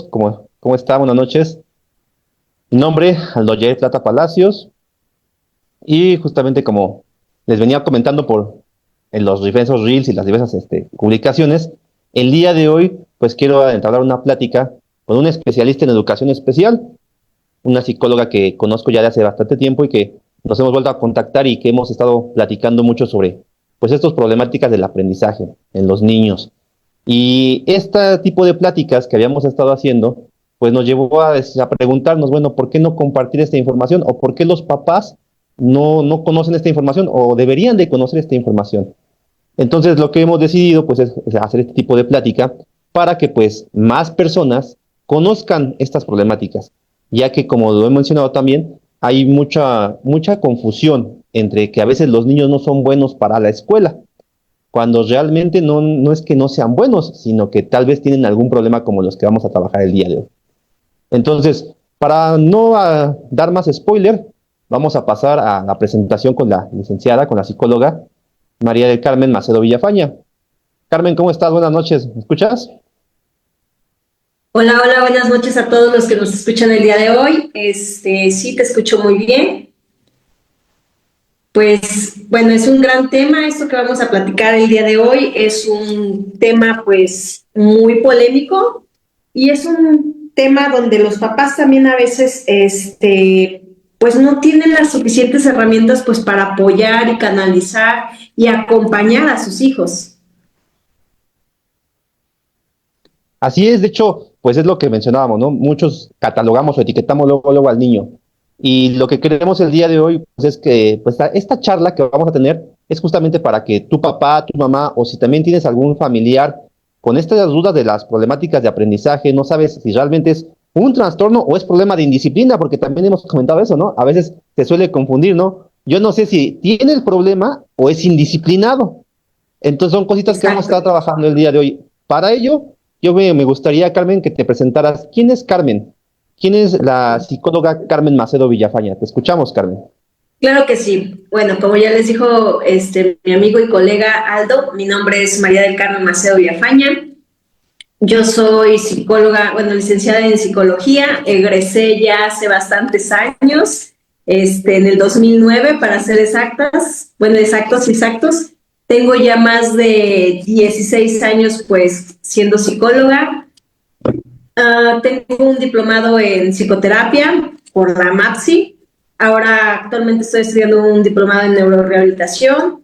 ¿Cómo está? Buenas noches. Mi nombre, Aldo J. Plata Palacios, y justamente como les venía comentando en los diversos reels y las diversas publicaciones, el día de hoy pues quiero entablar una plática con un especialista en educación especial, una psicóloga que conozco ya de hace bastante tiempo y que nos hemos vuelto a contactar y que hemos estado platicando mucho sobre pues estas problemáticas del aprendizaje en los niños. Y este tipo de pláticas que habíamos estado haciendo, pues nos llevó a preguntarnos, bueno, ¿por qué no compartir esta información? ¿O por qué los papás no conocen esta información o deberían de conocer esta información? Entonces, lo que hemos decidido, pues, es hacer este tipo de plática para que, pues, más personas conozcan estas problemáticas, ya que, como lo he mencionado también, hay mucha confusión entre que a veces los niños no son buenos para la escuela cuando realmente no es que no sean buenos, sino que tal vez tienen algún problema como los que vamos a trabajar el día de hoy. Entonces, para no dar más spoiler, vamos a pasar a la presentación con la licenciada, con la psicóloga María del Carmen Macedo Villafaña. Carmen, ¿cómo estás? Buenas noches. ¿Me escuchas? Hola, hola, buenas noches a todos los que nos escuchan el día de hoy. Sí, te escucho muy bien. Pues bueno, es un gran tema esto que vamos a platicar el día de hoy. Es un tema pues muy polémico y es un tema donde los papás también a veces pues no tienen las suficientes herramientas pues para apoyar y canalizar y acompañar a sus hijos. Así es, de hecho, pues es lo que mencionábamos, ¿no? Muchos catalogamos o etiquetamos luego al niño. Y lo que queremos el día de hoy, pues es que pues, esta charla que vamos a tener es justamente para que tu papá, tu mamá, o si también tienes algún familiar con estas dudas de las problemáticas de aprendizaje, no sabes si realmente es un trastorno o es problema de indisciplina, porque también hemos comentado eso, ¿no? A veces se suele confundir, ¿no? Yo no sé si tiene el problema o es indisciplinado. Entonces son cositas que vamos a Exacto. estar trabajando el día de hoy. Para ello, me gustaría, Carmen, que te presentaras. ¿Quién es Carmen? ¿Quién es la psicóloga Carmen Macedo Villafaña? Te escuchamos, Carmen. Claro que sí. Bueno, como ya les dijo mi amigo y colega Aldo, mi nombre es María del Carmen Macedo Villafaña. Yo soy psicóloga, bueno, licenciada en psicología, egresé ya hace bastantes años, en el 2009 para ser exactas, bueno, exactos. Tengo ya más de 16 años pues siendo psicóloga. Tengo un diplomado en psicoterapia por la MAPSI. Ahora actualmente estoy estudiando un diplomado en neurorehabilitación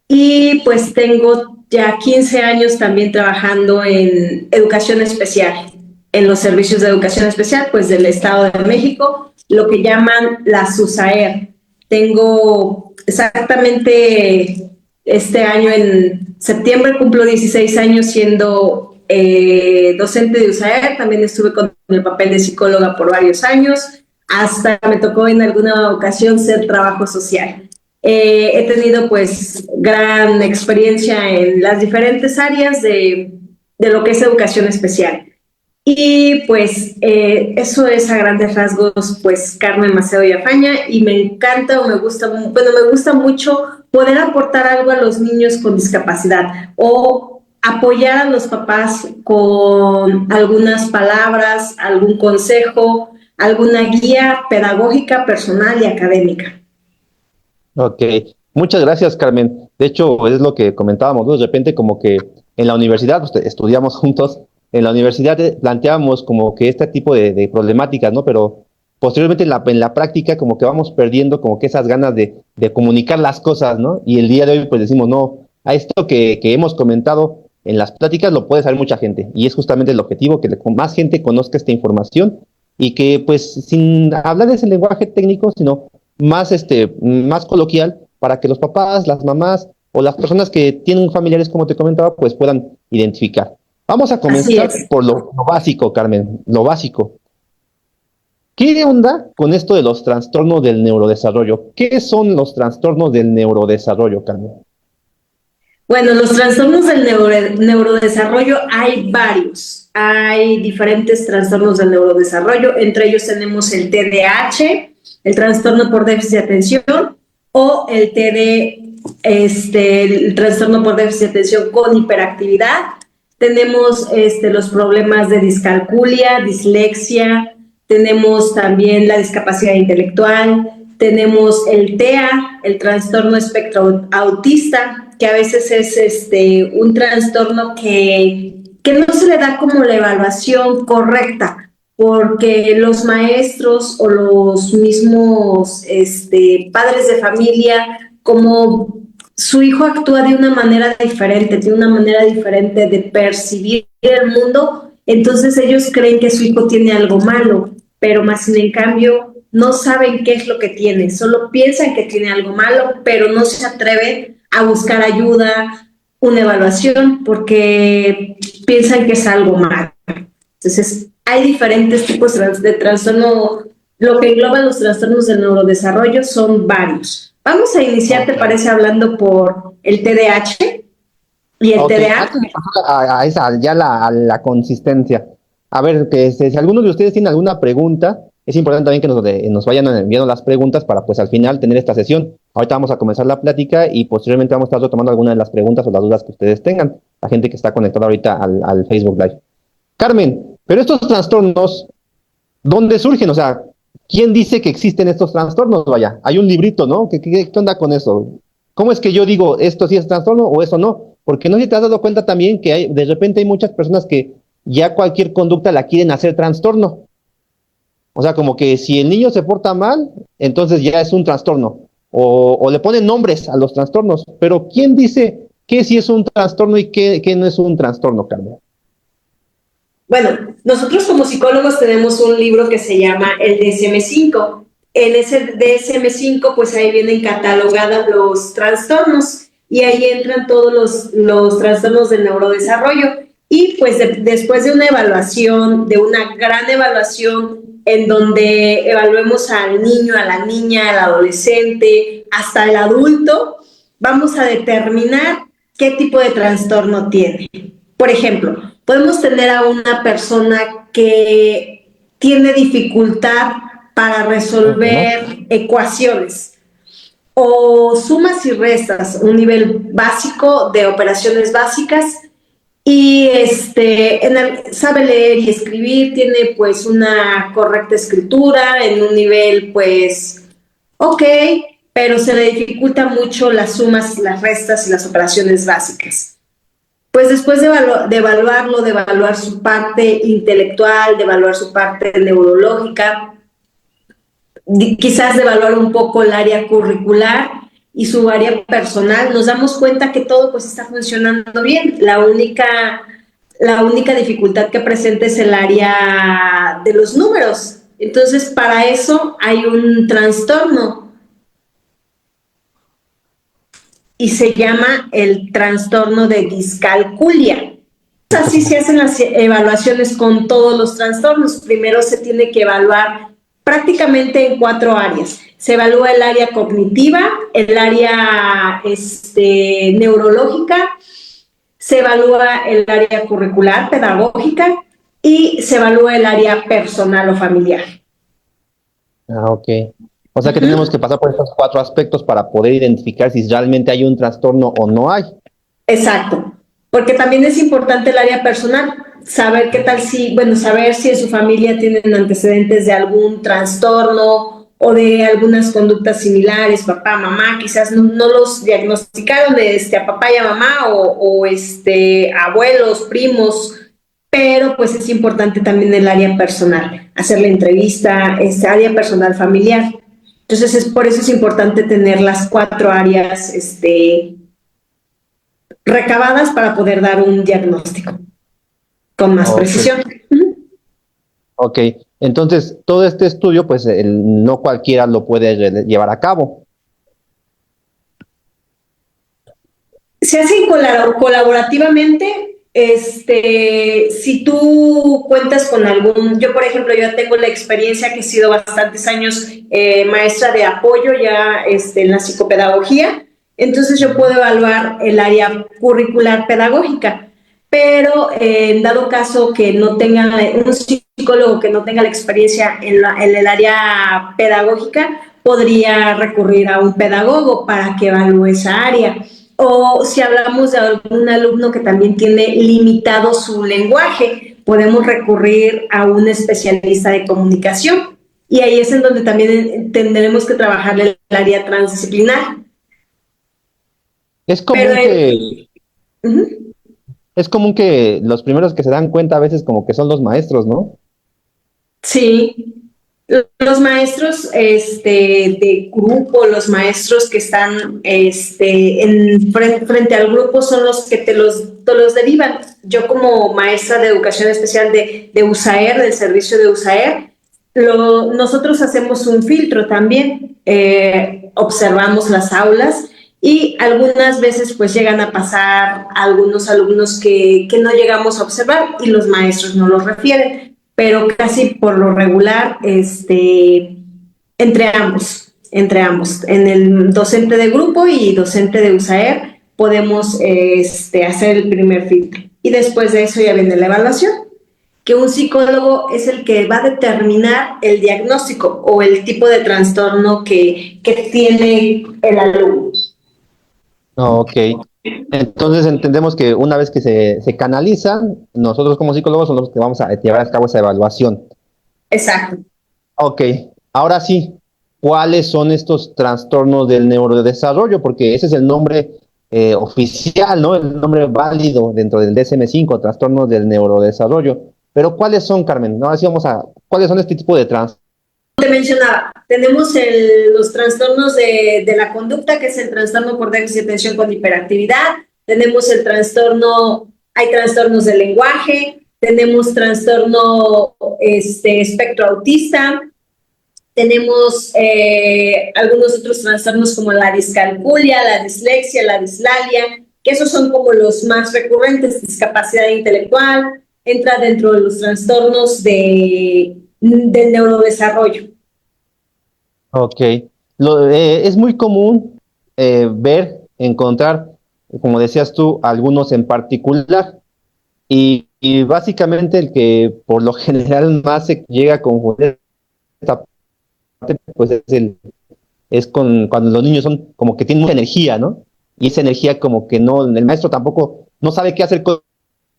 y pues tengo ya 15 años también trabajando en educación especial, en los servicios de educación especial pues del Estado de México, lo que llaman la SUSAER. Tengo exactamente este año en septiembre cumplo 16 años siendo docente de USAER, también estuve con el papel de psicóloga por varios años, hasta me tocó en alguna ocasión ser trabajo social. He tenido pues gran experiencia en las diferentes áreas de lo que es educación especial. Y pues eso es a grandes rasgos pues Carmen Macedo Villafaña y me encanta o me gusta, bueno, me gusta mucho poder aportar algo a los niños con discapacidad o apoyar a los papás con algunas palabras, algún consejo, alguna guía pedagógica, personal y académica. Ok, muchas gracias, Carmen. De hecho, es lo que comentábamos, ¿no? De repente como que en la universidad, pues, estudiamos juntos, en la universidad planteamos como que este tipo de problemáticas, ¿no? Pero posteriormente en la práctica como que vamos perdiendo como que esas ganas de comunicar las cosas, ¿no? Y el día de hoy pues decimos, no, a esto que hemos comentado en las pláticas lo puede saber mucha gente. Y es justamente el objetivo, que más gente conozca esta información y que pues sin hablar de ese lenguaje técnico, sino más coloquial para que los papás, las mamás o las personas que tienen familiares, como te comentaba, pues puedan identificar. Vamos a Así comenzar es. por lo básico, Carmen, lo básico. ¿Qué onda con esto de los trastornos del neurodesarrollo? ¿Qué son los trastornos del neurodesarrollo, Carmen? Bueno, los trastornos del neurodesarrollo hay varios. Hay diferentes trastornos del neurodesarrollo. Entre ellos tenemos el TDAH, el trastorno por déficit de atención, o el el trastorno por déficit de atención con hiperactividad. tenemos los problemas de discalculia, dislexia, tenemos también la discapacidad intelectual, tenemos el TEA, el trastorno espectro autista, que a veces es un trastorno que no se le da como la evaluación correcta, porque los maestros o los mismos padres de familia, como su hijo actúa de una manera diferente, tiene una manera diferente de percibir el mundo, entonces ellos creen que su hijo tiene algo malo, pero más sin en cambio no saben qué es lo que tiene, solo piensan que tiene algo malo, pero no se atreven a buscar ayuda, una evaluación, porque piensan que es algo malo. Entonces, hay diferentes tipos de trastorno. Lo que engloba los trastornos del neurodesarrollo son varios. Vamos a iniciar, ¿te parece, hablando por el TDAH y el TDA? Antes de pasar a esa, ya a la consistencia. A ver, que si alguno de ustedes tiene alguna pregunta, es importante también que nos vayan enviando las preguntas para pues al final tener esta sesión. Ahorita vamos a comenzar la plática y posteriormente vamos a estar retomando algunas de las preguntas o las dudas que ustedes tengan, la gente que está conectada ahorita al Facebook Live. Carmen, pero estos trastornos, ¿dónde surgen? O sea, ¿quién dice que existen estos trastornos? Vaya, hay un librito, ¿no? ¿Qué onda con eso? ¿Cómo es que yo digo esto sí es trastorno o eso no? Porque no sé si te has dado cuenta también que de repente hay muchas personas que ya cualquier conducta la quieren hacer trastorno. O sea, como que si el niño se porta mal, entonces ya es un trastorno. O le ponen nombres a los trastornos. Pero ¿quién dice qué sí es un trastorno y qué no es un trastorno, Carmen? Bueno, nosotros como psicólogos tenemos un libro que se llama el DSM-5. En ese DSM-5, pues ahí vienen catalogados los trastornos y ahí entran todos los trastornos del neurodesarrollo. Y pues después de una evaluación, de una gran evaluación, en donde evaluemos al niño, a la niña, al adolescente, hasta el adulto, vamos a determinar qué tipo de trastorno tiene. Por ejemplo, podemos tener a una persona que tiene dificultad para resolver ecuaciones o sumas y restas, un nivel básico de operaciones básicas, y sabe leer y escribir, tiene pues una correcta escritura en un nivel pues ok, pero se le dificulta mucho las sumas, las restas y las operaciones básicas. Pues después de evaluarlo, de evaluar su parte intelectual, de evaluar su parte neurológica, quizás de evaluar un poco el área curricular y su área personal, nos damos cuenta que todo pues está funcionando bien. La única dificultad que presenta es el área de los números. Entonces, para eso hay un trastorno y se llama el trastorno de discalculia. Así se hacen las evaluaciones con todos los trastornos. Primero se tiene que evaluar prácticamente en 4 áreas. Se evalúa el área cognitiva, el área neurológica, se evalúa el área curricular, pedagógica, y se evalúa el área personal o familiar. Ok. O sea que tenemos que pasar por estos 4 aspectos para poder identificar si realmente hay un trastorno o no hay. Exacto. Porque también es importante el área personal, saber qué tal saber si en su familia tienen antecedentes de algún trastorno o de algunas conductas similares, papá, mamá, quizás no los diagnosticaron a papá y a mamá o abuelos, primos, pero pues es importante también el área personal, hacer la entrevista, área personal familiar. Entonces, por eso es importante tener las 4 áreas recabadas para poder dar un diagnóstico con más precisión. Ok, entonces todo este estudio, pues no cualquiera lo puede llevar a cabo. Se hace colaborativamente. Si tú cuentas con yo por ejemplo, yo tengo la experiencia que he sido bastantes años maestra de apoyo ya en la psicopedagogía, entonces yo puedo evaluar el área curricular pedagógica, pero en dado caso que no tenga un psicólogo que no tenga la experiencia en el área pedagógica, podría recurrir a un pedagogo para que evalúe esa área. O si hablamos de algún alumno que también tiene limitado su lenguaje, podemos recurrir a un especialista de comunicación. Y ahí es en donde también tendremos que trabajar el área transdisciplinar. Es Pero común que, es común que los primeros que se dan cuenta a veces como que son los maestros, ¿no? sí, los maestros de grupo, los maestros que están frente al grupo son los que te los derivan. Yo como maestra de educación especial de USAER, del servicio de USAER, nosotros hacemos un filtro también, observamos las aulas y algunas veces pues llegan a pasar algunos alumnos que no llegamos a observar y los maestros no los refieren, pero casi por lo regular, entre ambos, en el docente de grupo y docente de USAER, podemos hacer el primer filtro. Y después de eso ya viene la evaluación, que un psicólogo es el que va a determinar el diagnóstico o el tipo de trastorno que tiene el alumno. Ok. Entonces entendemos que una vez que se canalizan, nosotros como psicólogos somos los que vamos a llevar a cabo esa evaluación. Exacto. Ok, ahora sí, ¿cuáles son estos trastornos del neurodesarrollo? Porque ese es el nombre oficial, ¿no? El nombre válido dentro del DSM-5, trastornos del neurodesarrollo. Pero ¿cuáles son, Carmen? Ahora sí vamos a, ¿cuáles son este tipo de trastornos? Te mencionaba, tenemos los trastornos de la conducta, que es el trastorno por déficit de atención con hiperactividad, tenemos el trastorno, hay trastornos del lenguaje, tenemos trastorno espectro autista, tenemos algunos otros trastornos como la discalculia, la dislexia, la dislalia, que esos son como los más recurrentes, discapacidad intelectual, entra dentro de los trastornos del neurodesarrollo. Ok, es muy común encontrar, como decías tú, algunos en particular. Y básicamente el que por lo general más se llega a confundir esta parte, pues es con cuando los niños son como que tienen mucha energía, ¿no? Y esa energía como que no, el maestro tampoco no sabe qué hacer con...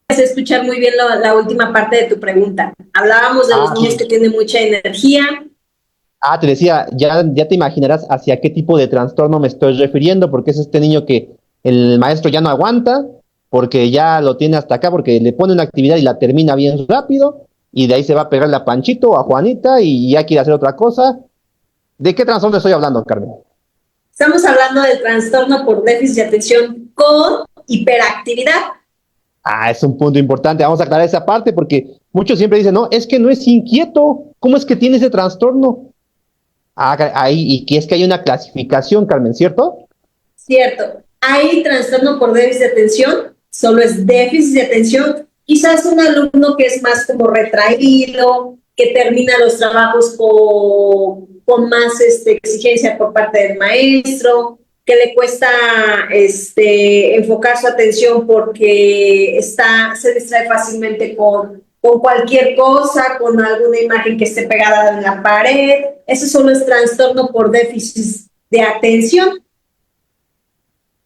Escuchar muy bien la última parte de tu pregunta. Hablábamos de los niños que tienen mucha energía. Te decía, ya te imaginarás hacia qué tipo de trastorno me estoy refiriendo, porque es este niño que el maestro ya no aguanta, porque ya lo tiene hasta acá, porque le pone una actividad y la termina bien rápido, y de ahí se va a pegarle a Panchito o a Juanita y ya quiere hacer otra cosa. ¿De qué trastorno estoy hablando, Carmen? Estamos hablando del trastorno por déficit de atención con hiperactividad. Es un punto importante. Vamos a aclarar esa parte porque muchos siempre dicen, no, es que no es inquieto. ¿Cómo es que tiene ese trastorno? Ahí, y que es que hay una clasificación, Carmen, ¿cierto? Cierto. Hay trastorno por déficit de atención, solo es déficit de atención. Quizás un alumno que es más como retraído, que termina los trabajos con más exigencia por parte del maestro, que le cuesta enfocar su atención porque se distrae fácilmente con cualquier cosa, con alguna imagen que esté pegada en la pared. Eso solo es trastorno por déficit de atención.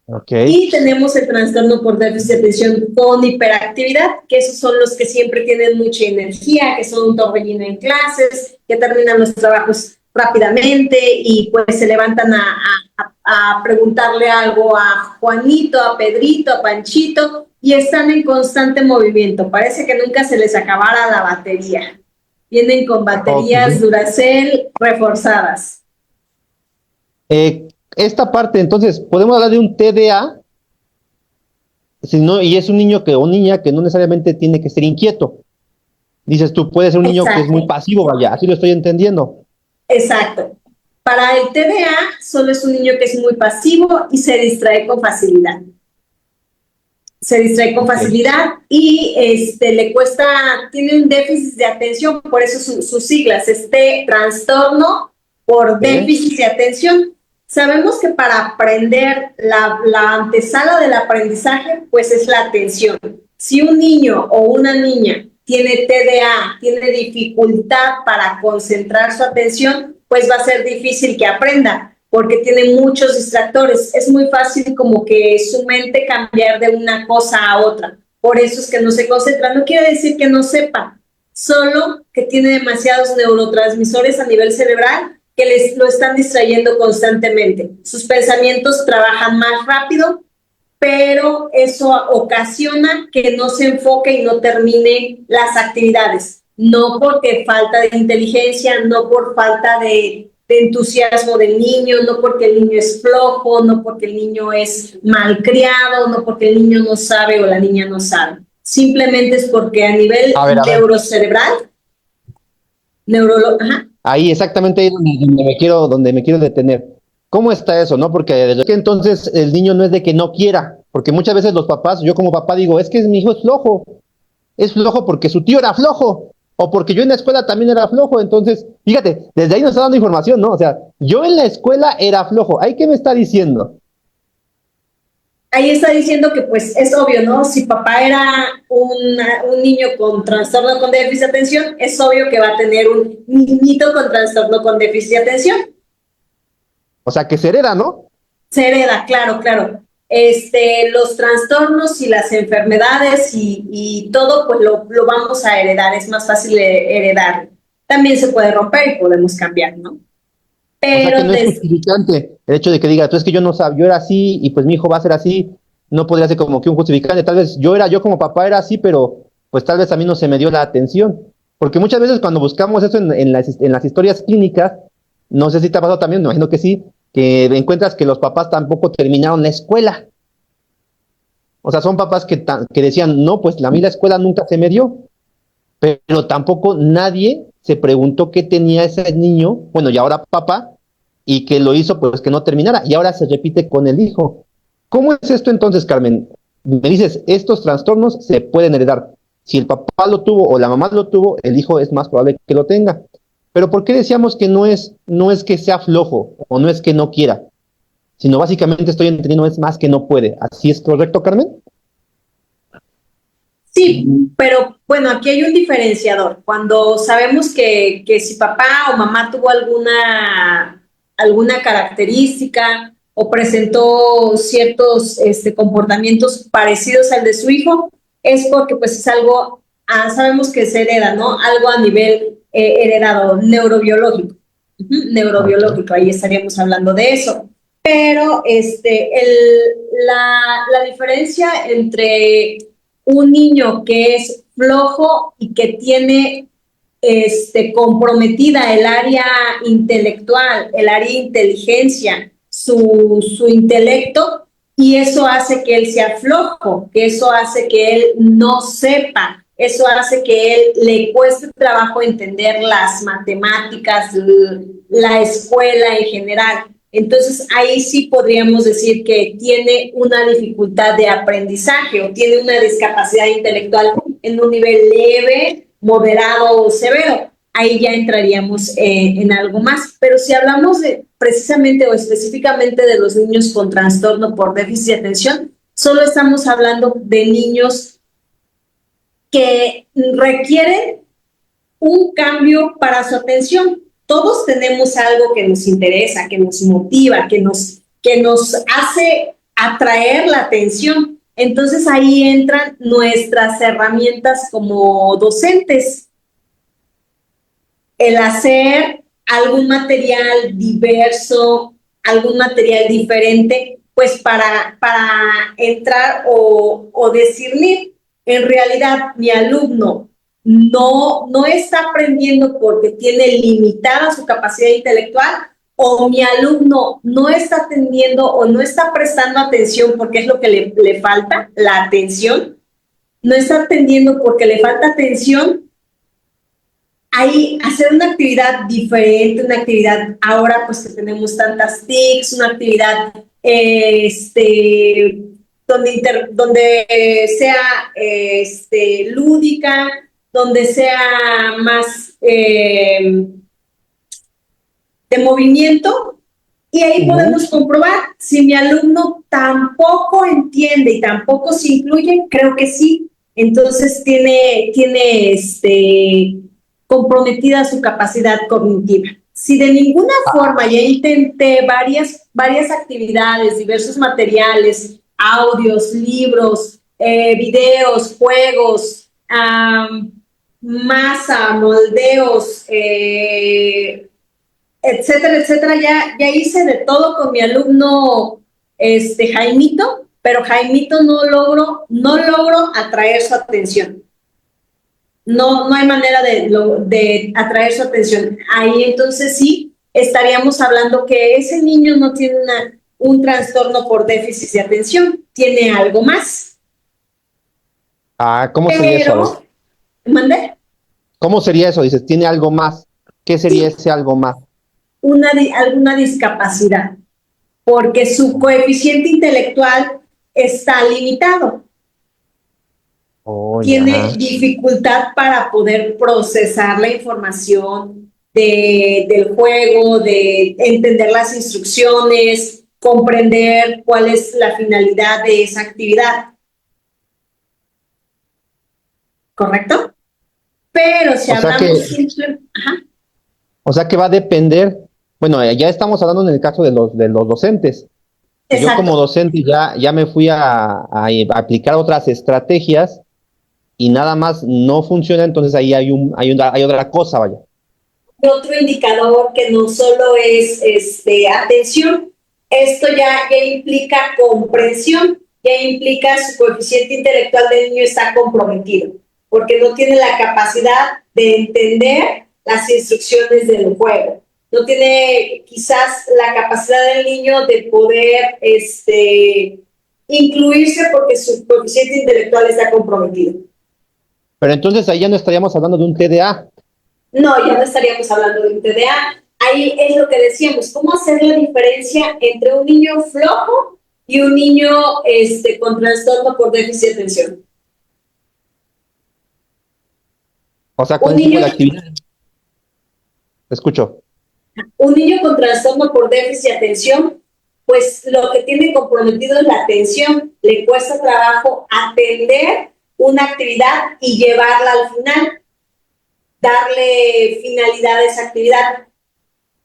Okay. Y tenemos el trastorno por déficit de atención con hiperactividad, que esos son los que siempre tienen mucha energía, que son un torbellino en clases, que terminan los trabajos rápidamente y pues se levantan a preguntarle algo a Juanito, a Pedrito, a Panchito, y están en constante movimiento. Parece que nunca se les acabara la batería. Vienen con baterías Duracell reforzadas. Esta parte, entonces, podemos hablar de un TDA, y es un niño o niña que no necesariamente tiene que ser inquieto. Dices tú, puede ser un niño que es muy pasivo, vaya, así lo estoy entendiendo. Exacto. Para el TDA, solo es un niño que es muy pasivo y se distrae con facilidad. Se distrae con facilidad y le cuesta, tiene un déficit de atención, por eso sus siglas, trastorno por déficit de atención. Sabemos que para aprender, la antesala del aprendizaje, pues es la atención. Si un niño o una niña tiene TDA, tiene dificultad para concentrar su atención, pues va a ser difícil que aprenda. porque tiene muchos distractores. Es muy fácil como que su mente cambiar de una cosa a otra. Por eso es que no se concentra. No quiere decir que no sepa, solo que tiene demasiados neurotransmisores a nivel cerebral que lo están distrayendo constantemente. Sus pensamientos trabajan más rápido, pero eso ocasiona que no se enfoque y no termine las actividades. No porque falta de inteligencia, no por falta de entusiasmo del niño, no porque el niño es flojo, no porque el niño es malcriado, no porque el niño no sabe o la niña no sabe. Simplemente es porque a nivel neurocerebral, ahí exactamente ahí donde me quiero detener. ¿Cómo está eso, no? Porque desde que entonces el niño no es de que no quiera, porque muchas veces los papás, yo como papá digo, es que mi hijo es flojo porque su tío era flojo, o porque yo en la escuela también era flojo. Entonces, fíjate, desde ahí nos está dando información, ¿no? O sea, yo en la escuela era flojo. ¿Ahí qué me está diciendo? Ahí está diciendo que pues es obvio, ¿no? Si papá era un niño con trastorno con déficit de atención, es obvio que va a tener un niñito con trastorno con déficit de atención. O sea, que se hereda, ¿no? Se hereda, claro, claro. Los trastornos y las enfermedades y todo, pues lo vamos a heredar, es más fácil heredar. También se puede romper y podemos cambiar, ¿no? Pero o sea que no es justificante el hecho de que diga, tú es que yo no sabía, yo era así y pues mi hijo va a ser así, no podría ser como que un justificante. Tal vez yo como papá era así, pero pues tal vez a mí no se me dio la atención. Porque muchas veces cuando buscamos eso en las historias clínicas, no sé si te ha pasado también, me imagino que sí, que encuentras que los papás tampoco terminaron la escuela. O sea, son papás que decían, no, pues a mí la escuela nunca se me dio, pero tampoco nadie se preguntó qué tenía ese niño, bueno, y ahora papá, y que lo hizo pues que no terminara, y ahora se repite con el hijo. ¿Cómo es esto entonces, Carmen? Me dices, estos trastornos se pueden heredar. Si el papá lo tuvo o la mamá lo tuvo, el hijo es más probable que lo tenga. Pero ¿por qué decíamos que no es que sea flojo o no es que no quiera? Sino básicamente estoy entendiendo es más que no puede. ¿Así es correcto, Carmen? Sí, pero bueno, aquí hay un diferenciador. Cuando sabemos que si papá o mamá tuvo alguna característica o presentó ciertos comportamientos parecidos al de su hijo, es porque pues es algo, sabemos que se hereda, ¿no? Algo a nivel heredado, neurobiológico. Neurobiológico, ahí estaríamos hablando de eso. Pero la diferencia entre un niño que es flojo y que tiene comprometida el área intelectual, el área de inteligencia, su intelecto, y eso hace que él sea flojo, que eso hace que él no sepa, eso hace que él le cueste trabajo entender las matemáticas, la escuela en general. Entonces ahí sí podríamos decir que tiene una dificultad de aprendizaje o tiene una discapacidad intelectual en un nivel leve, moderado o severo. Ahí ya entraríamos en algo más. Pero si hablamos precisamente o específicamente de los niños con trastorno por déficit de atención, solo estamos hablando de niños que requieren un cambio para su atención. Todos tenemos algo que nos interesa, que nos motiva, que nos hace atraer la atención. Entonces ahí entran nuestras herramientas como docentes. El hacer algún material diverso, algún material diferente, pues para entrar o discernir. En realidad, mi alumno no está aprendiendo porque tiene limitada su capacidad intelectual, o mi alumno no está atendiendo o no está prestando atención porque es lo que le falta, la atención, no está atendiendo porque le falta atención. Ahí hacer una actividad diferente, una actividad ahora pues que tenemos tantas TICs, una actividad donde sea lúdica, donde sea más de movimiento, y ahí podemos comprobar si mi alumno tampoco entiende y tampoco se incluye. Creo que sí, entonces tiene comprometida su capacidad cognitiva. Si de ninguna forma ya intenté varias actividades, diversos materiales, audios, libros, videos, juegos, masa, moldeos, etcétera, etcétera, ya hice de todo con mi alumno Jaimito, pero Jaimito no logro atraer su atención. No hay manera de atraer su atención. Ahí entonces sí estaríamos hablando que ese niño no tiene un trastorno por déficit de atención, tiene algo más. ¿Cómo sería eso? A ver. ¿Mande? ¿Cómo sería eso? Dices, tiene algo más. ¿Qué sería ese algo más? Alguna discapacidad, porque su coeficiente intelectual está limitado. Tiene dificultad para poder procesar la información del juego, de entender las instrucciones, comprender cuál es la finalidad de esa actividad. ¿Correcto? Pero si hablamos simple... O sea que va a depender, bueno, ya estamos hablando en el caso de los docentes. Exacto. Yo como docente ya me fui a aplicar otras estrategias y nada más no funciona, entonces ahí hay otra cosa, vaya. Otro indicador que no solo es atención, esto ya implica comprensión, ya implica su coeficiente intelectual del niño está comprometido, porque no tiene la capacidad de entender las instrucciones del juego, no tiene quizás la capacidad del niño de poder incluirse porque su coeficiente intelectual está comprometido. Pero entonces ahí ya no estaríamos hablando de un TDA. No, ya no estaríamos hablando de un TDA. Ahí es lo que decíamos, cómo hacer la diferencia entre un niño flojo y un niño con trastorno por déficit de atención. O sea, con el tipo de actividad. Te escucho. Un niño con trastorno por déficit de atención, pues lo que tiene comprometido es la atención. Le cuesta trabajo atender una actividad y llevarla al final, darle finalidad a esa actividad.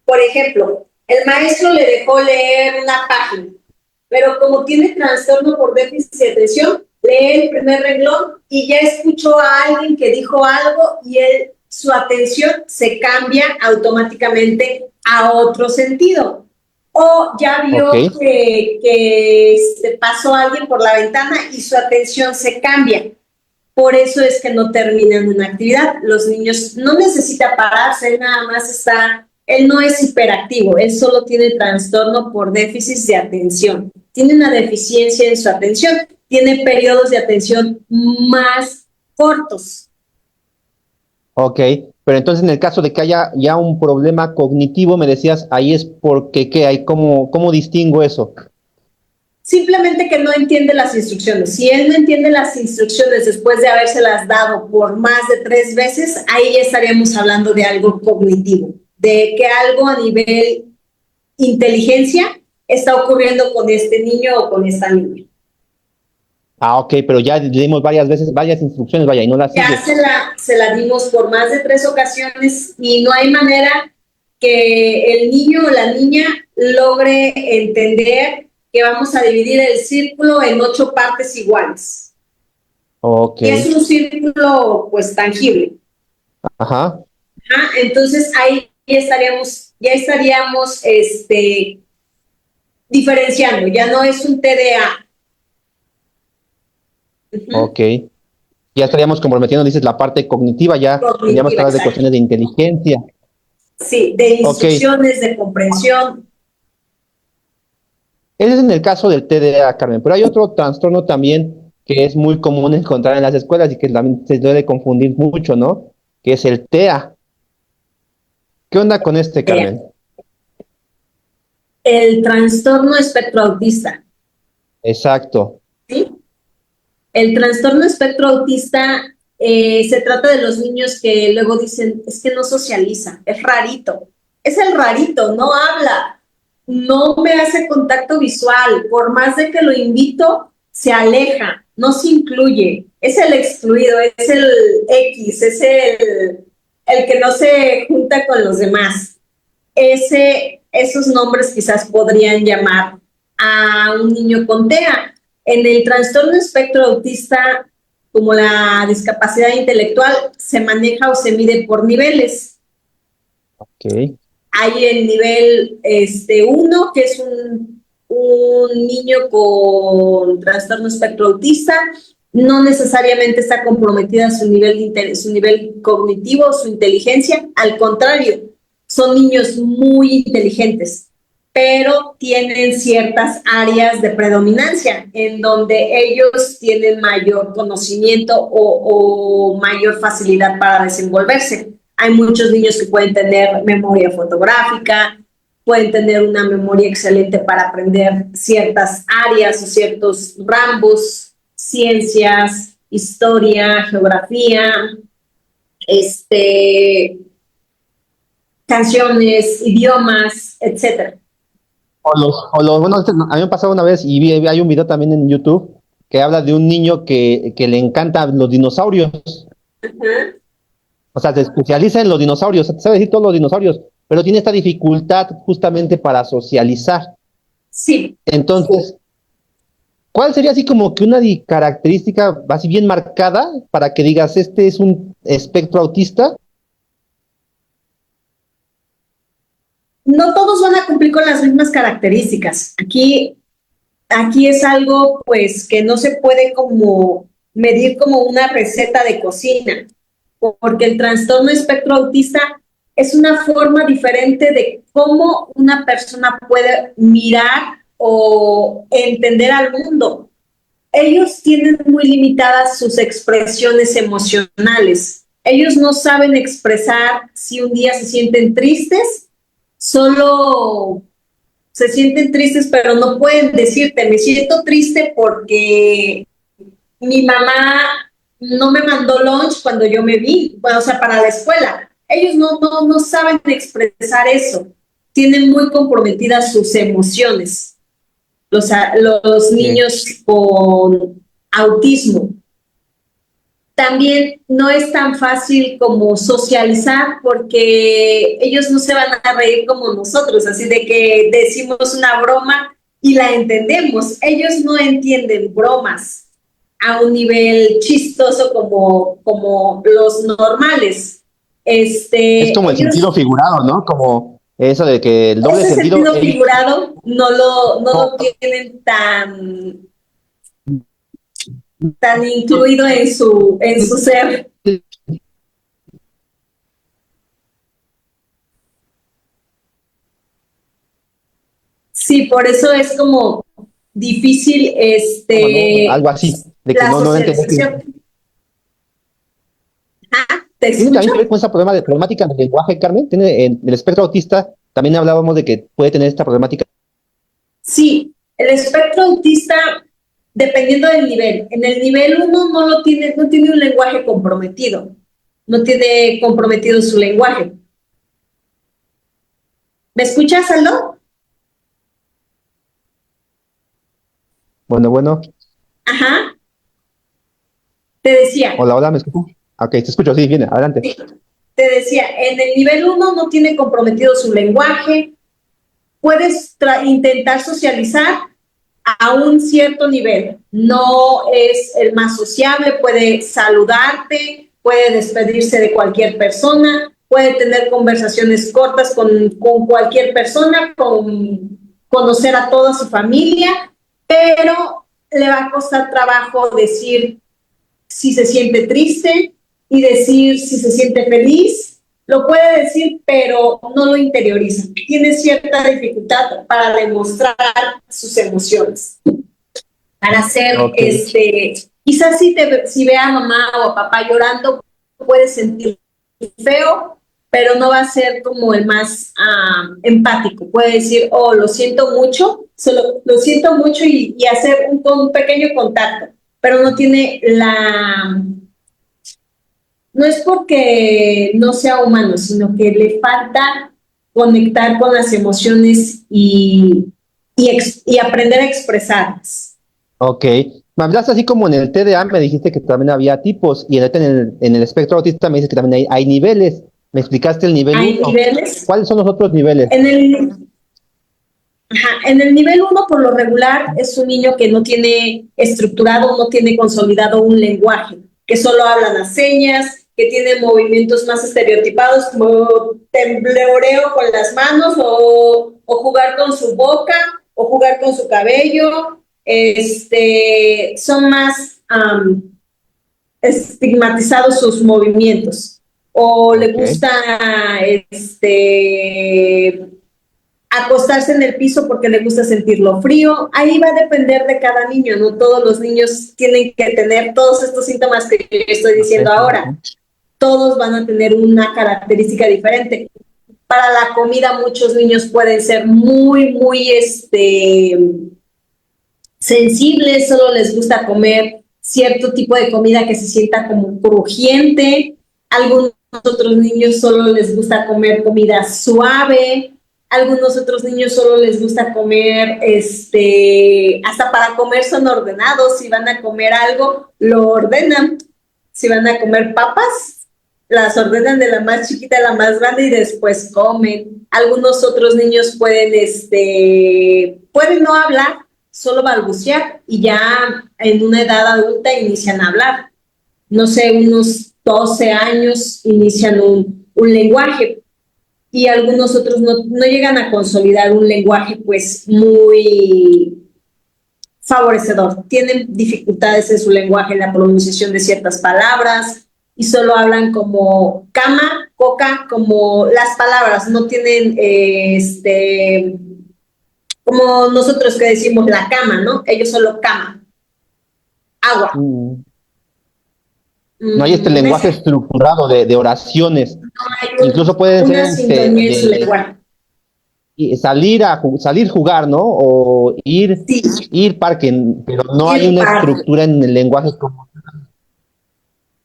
Por ejemplo, el maestro le dejó leer una página, pero como tiene trastorno por déficit de atención, lee el primer renglón y ya escuchó a alguien que dijo algo y su atención se cambia automáticamente a otro sentido. O ya vio que pasó alguien por la ventana y su atención se cambia. Por eso es que no terminan una actividad. Los niños no necesitan pararse, nada más él no es hiperactivo, él solo tiene trastorno por déficit de atención. Tiene una deficiencia en su atención, tiene periodos de atención más cortos. Ok, pero entonces en el caso de que haya ya un problema cognitivo, me decías, ahí es porque, ¿qué hay? ¿Cómo distingo eso? Simplemente que no entiende las instrucciones. Si él no entiende las instrucciones después de habérselas dado por más de 3 veces, ahí ya estaríamos hablando de algo cognitivo, de que algo a nivel inteligencia está ocurriendo con este niño o con esta niña. Ok, pero ya le dimos varias veces, varias instrucciones, vaya, y no las sigue. Ya se la dimos por más de 3 ocasiones y no hay manera que el niño o la niña logre entender que vamos a dividir el círculo en 8 partes iguales. Ok. Y es un círculo, pues, tangible. Ajá. Entonces, ahí ya estaríamos diferenciando. Ya no es un TDA. Ok. Ya estaríamos comprometiendo, dices, la parte cognitiva, ya tendríamos que hablar de cuestiones de inteligencia. Sí, de instrucciones, de comprensión. Ese es en el caso del TDA, Carmen, pero hay otro trastorno también que es muy común encontrar en las escuelas y que también se debe confundir mucho, ¿no? Que es el TEA. ¿Qué onda con este, Carmen? El trastorno espectro autista. Exacto. ¿Sí? El trastorno espectro autista se trata de los niños que luego dicen, es que no socializa, es rarito. Es el rarito, no habla, no me hace contacto visual, por más de que lo invito, se aleja, no se incluye, es el excluido, es el X, es el que no se junta con los demás. esos nombres quizás podrían llamar a un niño con TEA. En el trastorno espectro autista, como la discapacidad intelectual, se maneja o se mide por niveles. Ok. Hay el nivel 1, que es un niño con trastorno espectro autista. No necesariamente está comprometida su nivel cognitivo, su inteligencia. Al contrario, son niños muy inteligentes, pero tienen ciertas áreas de predominancia en donde ellos tienen mayor conocimiento o mayor facilidad para desenvolverse. Hay muchos niños que pueden tener memoria fotográfica, pueden tener una memoria excelente para aprender ciertas áreas o ciertos rambos, ciencias, historia, geografía, canciones, idiomas, etcétera. Bueno, a mí me pasó una vez y hay un video también en YouTube que habla de un niño que le encantan los dinosaurios. Ajá. O sea, se especializa en los dinosaurios, sabe decir todos los dinosaurios, pero tiene esta dificultad justamente para socializar. Sí. Entonces, ¿cuál sería así como que una característica así bien marcada para que digas, este es un espectro autista? No todos van a cumplir con las mismas características. Aquí es algo pues que no se puede como medir como una receta de cocina, porque el trastorno espectro autista es una forma diferente de cómo una persona puede mirar o entender al mundo. Ellos tienen muy limitadas sus expresiones emocionales. Ellos no saben expresar si un día se sienten tristes, solo se sienten tristes, pero no pueden decirte, me siento triste porque mi mamá no me mandó lunch cuando yo me vi, bueno, o sea, para la escuela. Ellos no saben expresar eso. Tienen muy comprometidas sus emociones, los Sí. niños con autismo. También no es tan fácil como socializar porque ellos no se van a reír como nosotros, así de que decimos una broma y la entendemos. Ellos no entienden bromas a un nivel chistoso como los normales. Es como el sentido Ellos, figurado, ¿no? Como eso de que el doble ese sentido, sentido figurado no lo no, tienen tan incluido en su ser. Sí, por eso es como difícil como, ¿no? Algo así, de que la no entender que socialización. Ah, ¿te tiene escucho? también que ver con esa problemática del lenguaje, Carmen. Tiene en el espectro autista, también hablábamos de que puede tener esta problemática. Sí, el espectro autista, dependiendo del nivel. En el nivel 1 no tiene un lenguaje comprometido. No tiene comprometido su lenguaje. ¿Me escuchas, Aldo? Bueno, bueno, Ajá. Te decía, hola, hola, ¿me escuchas? Ok, te escucho, sí, viene, adelante. sí, te decía, en el nivel 1 no tiene comprometido su lenguaje. Puedes intentar socializar a un cierto nivel. No es el más sociable, puede saludarte, puede despedirse de cualquier persona, puede tener conversaciones cortas con cualquier persona, conocer a toda su familia, pero le va a costar trabajo decir si se siente triste y decir si se siente feliz. Lo puede decir, pero no lo interioriza. Tiene cierta dificultad para demostrar sus emociones. Para hacer, Ok, quizás si ve a mamá o a papá llorando, puede sentir feo, pero no va a ser como el más empático. Puede decir, oh, lo siento mucho, lo siento mucho y hacer un pequeño contacto, pero no tiene no es porque no sea humano, sino que le falta conectar con las emociones y aprender a expresarlas. ok. Me hablaste así como en el TDA, me dijiste que también había tipos, y en el espectro autista me dices que también hay niveles. Me explicaste el nivel Hay 1. niveles. ¿Cuáles son los otros niveles? En el nivel uno, por lo regular, es un niño que no tiene estructurado, no tiene consolidado un lenguaje, que solo habla las señas, que tiene movimientos más estereotipados, como tembloreo con las manos, o jugar con su boca, o jugar con su cabello. Son más estigmatizados sus movimientos. O le Ok. gusta acostarse en el piso porque le gusta sentirlo frío. Ahí va a depender de cada niño, no todos los niños tienen que tener todos estos síntomas que yo estoy diciendo ahora. Todos van a tener una característica diferente. Para la comida, muchos niños pueden ser muy sensibles, solo les gusta comer cierto tipo de comida que se sienta como crujiente. Algunos otros niños solo les gusta comer comida suave. Algunos otros niños solo les gusta comer, hasta para comer son ordenados. Si van a comer algo, lo ordenan. Si van a comer papas, las ordenan de la más chiquita a la más grande y después comen. Algunos otros niños pueden no hablar, solo balbucear y ya en una edad adulta inician a hablar. No sé, unos 12 años inician un lenguaje y algunos otros no llegan a consolidar un lenguaje pues muy favorecedor. Tienen dificultades en su lenguaje, en la pronunciación de ciertas palabras y solo hablan como cama, coca, como las palabras, no tienen como nosotros que decimos la cama, ¿no? Ellos solo cama, agua. No hay este lenguaje estructurado de oraciones. No hay Incluso pueden ser una sintonía en su lenguaje. salir jugar, ¿no? O Sí, ir parque, pero no hay ir una par. estructura en el lenguaje como.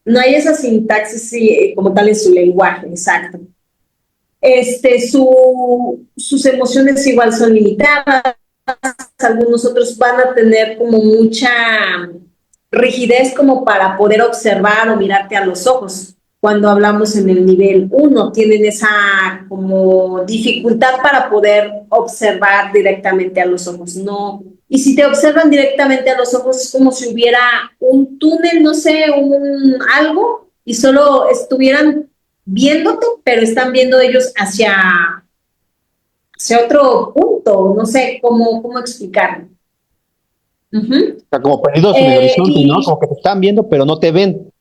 No hay esa sintaxis como tal en su lenguaje, exacto. Sus emociones igual son limitadas, algunos otros van a tener como mucha rigidez como para poder observar o mirarte a los ojos. Cuando hablamos en el nivel uno tienen esa como dificultad para poder observar directamente a los ojos, no. Y si te observan directamente a los ojos es como si hubiera un túnel, no sé, algo, y solo estuvieran viéndote, pero están viendo ellos hacia otro punto, no sé cómo explicarlo. O sea, como perdidos en el horizonte, ¿no? Y Como que te están viendo, pero no te ven.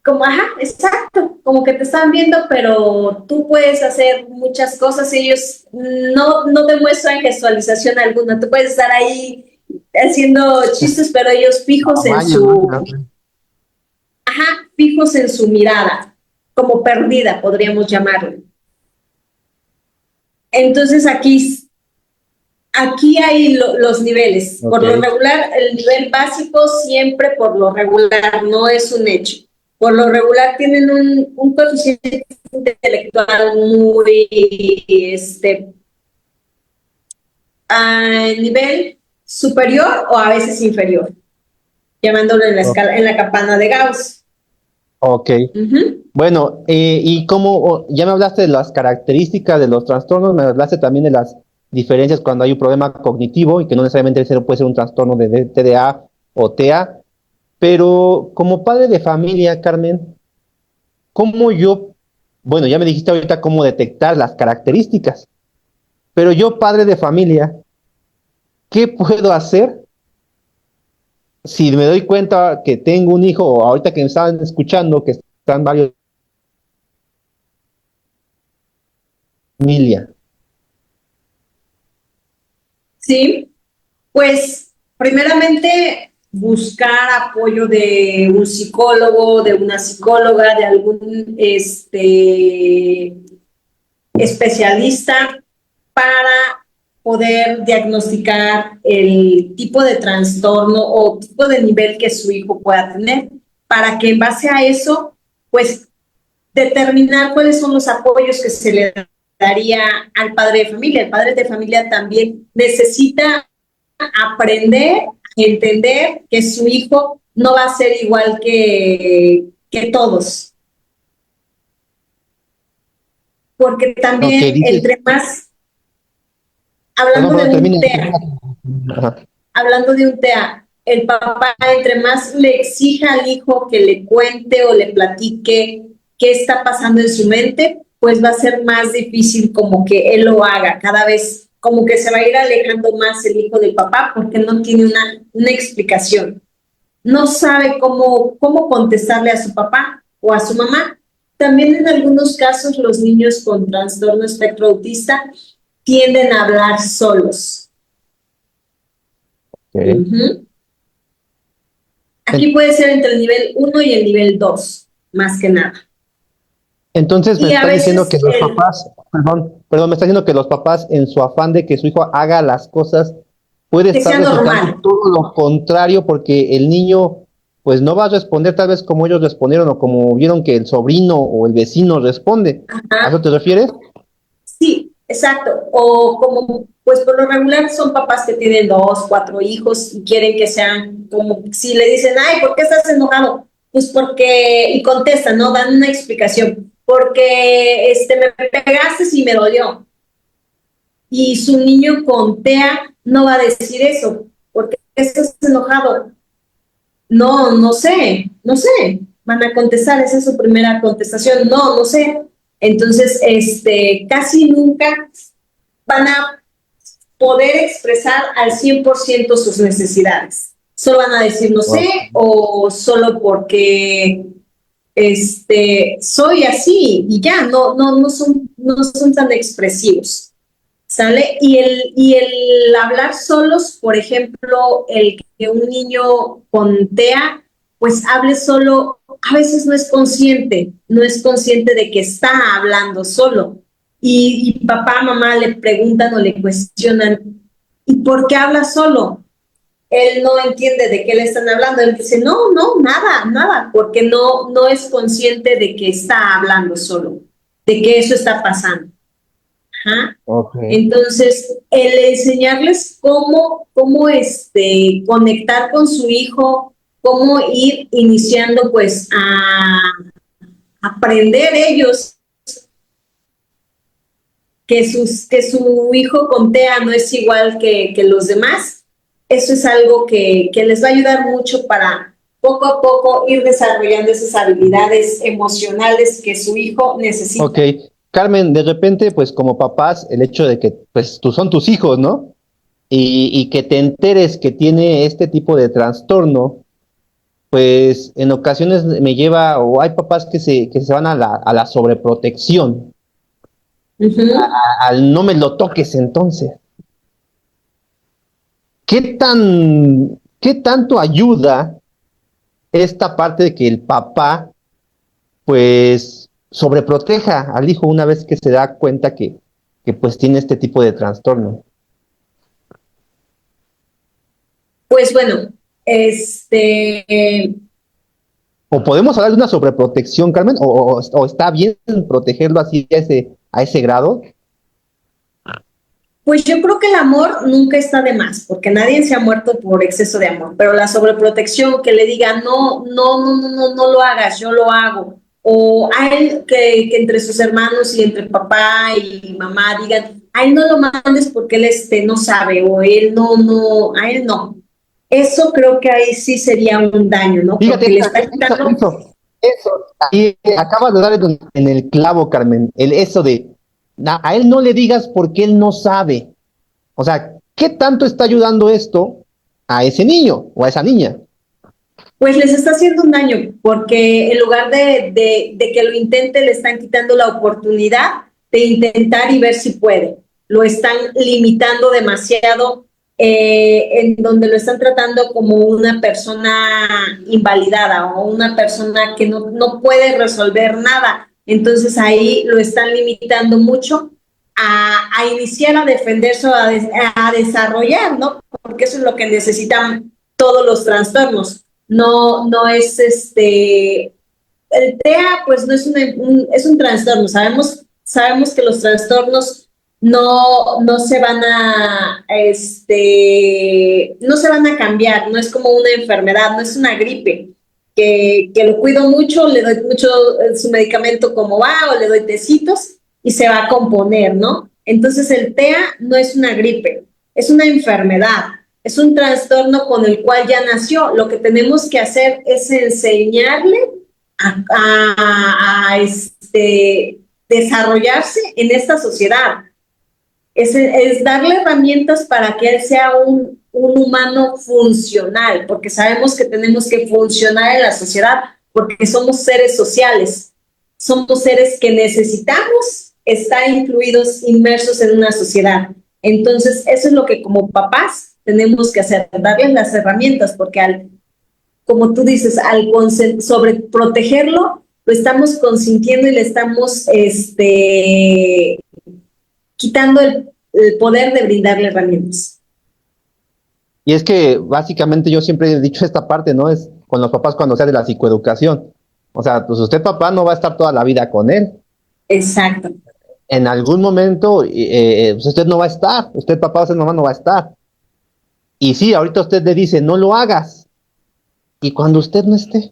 como, ajá, exacto, como que te están viendo, pero tú puedes hacer muchas cosas y ellos no te muestran gestualización alguna. Tú puedes estar ahí haciendo chistes, pero ellos Ah, vaya, ¿no? fijos en su mirada, como perdida, podríamos llamarlo. Entonces aquí hay los niveles. Ok. Por lo regular, el nivel básico siempre por lo regular no es un hecho. Por lo regular tienen un coeficiente intelectual muy a nivel superior o a veces inferior, llamándolo en la escala, en la campana de Gauss. Ok. Bueno, y como ya me hablaste de las características de los trastornos, me hablaste también de las diferencias cuando hay un problema cognitivo y que no necesariamente puede ser un trastorno de TDA o TEA, pero como padre de familia, Carmen, ¿cómo bueno, ya me dijiste ahorita cómo detectar las características, pero yo, padre de familia, ¿qué puedo hacer si me doy cuenta que tengo un hijo, o ahorita que me estaban escuchando, que están varios familia? Sí, pues primeramente buscar apoyo de un psicólogo, de una psicóloga, de algún especialista para poder diagnosticar el tipo de trastorno o tipo de nivel que su hijo pueda tener, para que en base a eso, pues determinar cuáles son los apoyos que se le daría al padre de familia. El padre de familia también necesita aprender, entender que su hijo no va a ser igual que todos. porque Ok, también dices, entre más, perdón, hablando de perdón, un termina. TEA, Ajá. hablando de un TEA, el papá entre más le exija al hijo que le cuente o le platique qué está pasando en su mente, pues va a ser más difícil como que él lo haga. Cada vez como que se va a ir alejando más el hijo del papá porque no tiene una explicación. No sabe cómo contestarle a su papá o a su mamá. También en algunos casos los niños con trastorno espectro autista tienden a hablar solos. Ok. Ujú. En- Aquí puede ser entre el nivel 1 y el nivel 2, más que nada. Entonces me Y a estás diciendo que veces los papás, perdón, me estás diciendo que los papás en su afán de que su hijo haga las cosas, puede que estar sea resultando normal. todo lo contrario porque el niño pues no va a responder tal vez como ellos respondieron o como vieron que el sobrino o el vecino responde. ¿A eso Ajá. te refieres? Sí, exacto. O como, pues por lo regular son papás que tienen 2, 4 hijos y quieren que sean como si le dicen, ay, ¿por qué estás enojado? Pues porque, y contestan, ¿no? Dan una explicación. Porque me pegaste y me dolió. Y su niño con TEA no va a decir eso, porque estás enojado. No, no sé. Van a contestar, esa es su primera contestación. No, no sé. Entonces, casi nunca van a poder expresar al 100% sus necesidades. Solo van a decir no sé Ok. o solo porque soy así y ya, no son tan expresivos. ¿Sale? Y el hablar solos, por ejemplo, el que un niño con TEA, pues hable solo, a veces no es consciente de que está hablando solo. Y papá, mamá le preguntan o le cuestionan, ¿y por qué habla solo? Él no entiende de qué le están hablando. Él dice, no, no, nada, nada, porque no es consciente de que está hablando solo, de que eso está pasando. Ajá. Ok. Entonces, el enseñarles cómo conectar con su hijo, cómo ir iniciando pues a aprender ellos que su hijo con TEA no es igual que los demás, eso es algo que les va a ayudar mucho para poco a poco ir desarrollando esas habilidades emocionales que su hijo Ok. necesita. Carmen, de repente, pues como papás, el hecho de que pues tú son tus hijos, ¿no? Y que te enteres que tiene este tipo de trastorno, pues en ocasiones me lleva, o hay papás que se van a la sobreprotección, Ujú. al no me lo toques entonces. ¿Qué tanto ayuda esta parte de que el papá, pues, sobreproteja al hijo una vez que se da cuenta que pues tiene este tipo de trastorno? Pues bueno, este, ¿O podemos hablar de una sobreprotección, Carmen? ¿O está bien protegerlo así a ese grado? pues yo creo que el amor nunca está de más, porque nadie se ha muerto por exceso de amor, pero la sobreprotección, que le diga, no, no, no, no, no, no lo hagas, yo lo hago, o a él que entre sus hermanos y entre papá y mamá digan, a él no lo mandes porque él no sabe, o él no, a él no. Eso creo que ahí sí sería un daño, ¿no? Fíjate, Porque le está quitando. eso. Y acabas de dar en el clavo, Carmen, eso de, a él no le digas porque él no sabe. O sea, ¿qué tanto está ayudando esto a ese niño o a esa niña? Pues les está haciendo un daño, porque en lugar de que lo intente, le están quitando la oportunidad de intentar y ver si puede. Lo están limitando demasiado, en donde lo están tratando como una persona invalidada o una persona que no puede resolver nada. Entonces ahí lo están limitando mucho a iniciar a defenderse o a desarrollar, ¿no? Porque eso es lo que necesitan todos los trastornos. No es el TEA, pues no es un trastorno. Sabemos que los trastornos no se van a cambiar, no es como una enfermedad, no es una gripe, que lo cuido mucho, le doy mucho su medicamento como va, o le doy tecitos, y se va a componer, ¿no? Entonces el TEA no es una gripe, es una enfermedad, es un trastorno con el cual ya nació. Lo que tenemos que hacer es enseñarle a desarrollarse en esta sociedad. Es darle herramientas para que él sea un humano funcional, porque sabemos que tenemos que funcionar en la sociedad, porque somos seres sociales, somos seres que necesitamos estar incluidos, inmersos en una sociedad. Entonces, eso es lo que como papás tenemos que hacer, darles las herramientas, porque como tú dices, al sobreprotegerlo, lo estamos consintiendo y le estamos quitando el poder de brindarle herramientas. Y es que básicamente yo siempre he dicho esta parte, ¿no? Es con los papás cuando se hace la psicoeducación. O sea, pues usted papá no va a estar toda la vida con él. Exacto. En algún momento pues usted no va a estar, usted papá, usted mamá no va a estar. Y sí, ahorita usted le dice, no lo hagas. Y cuando usted no esté.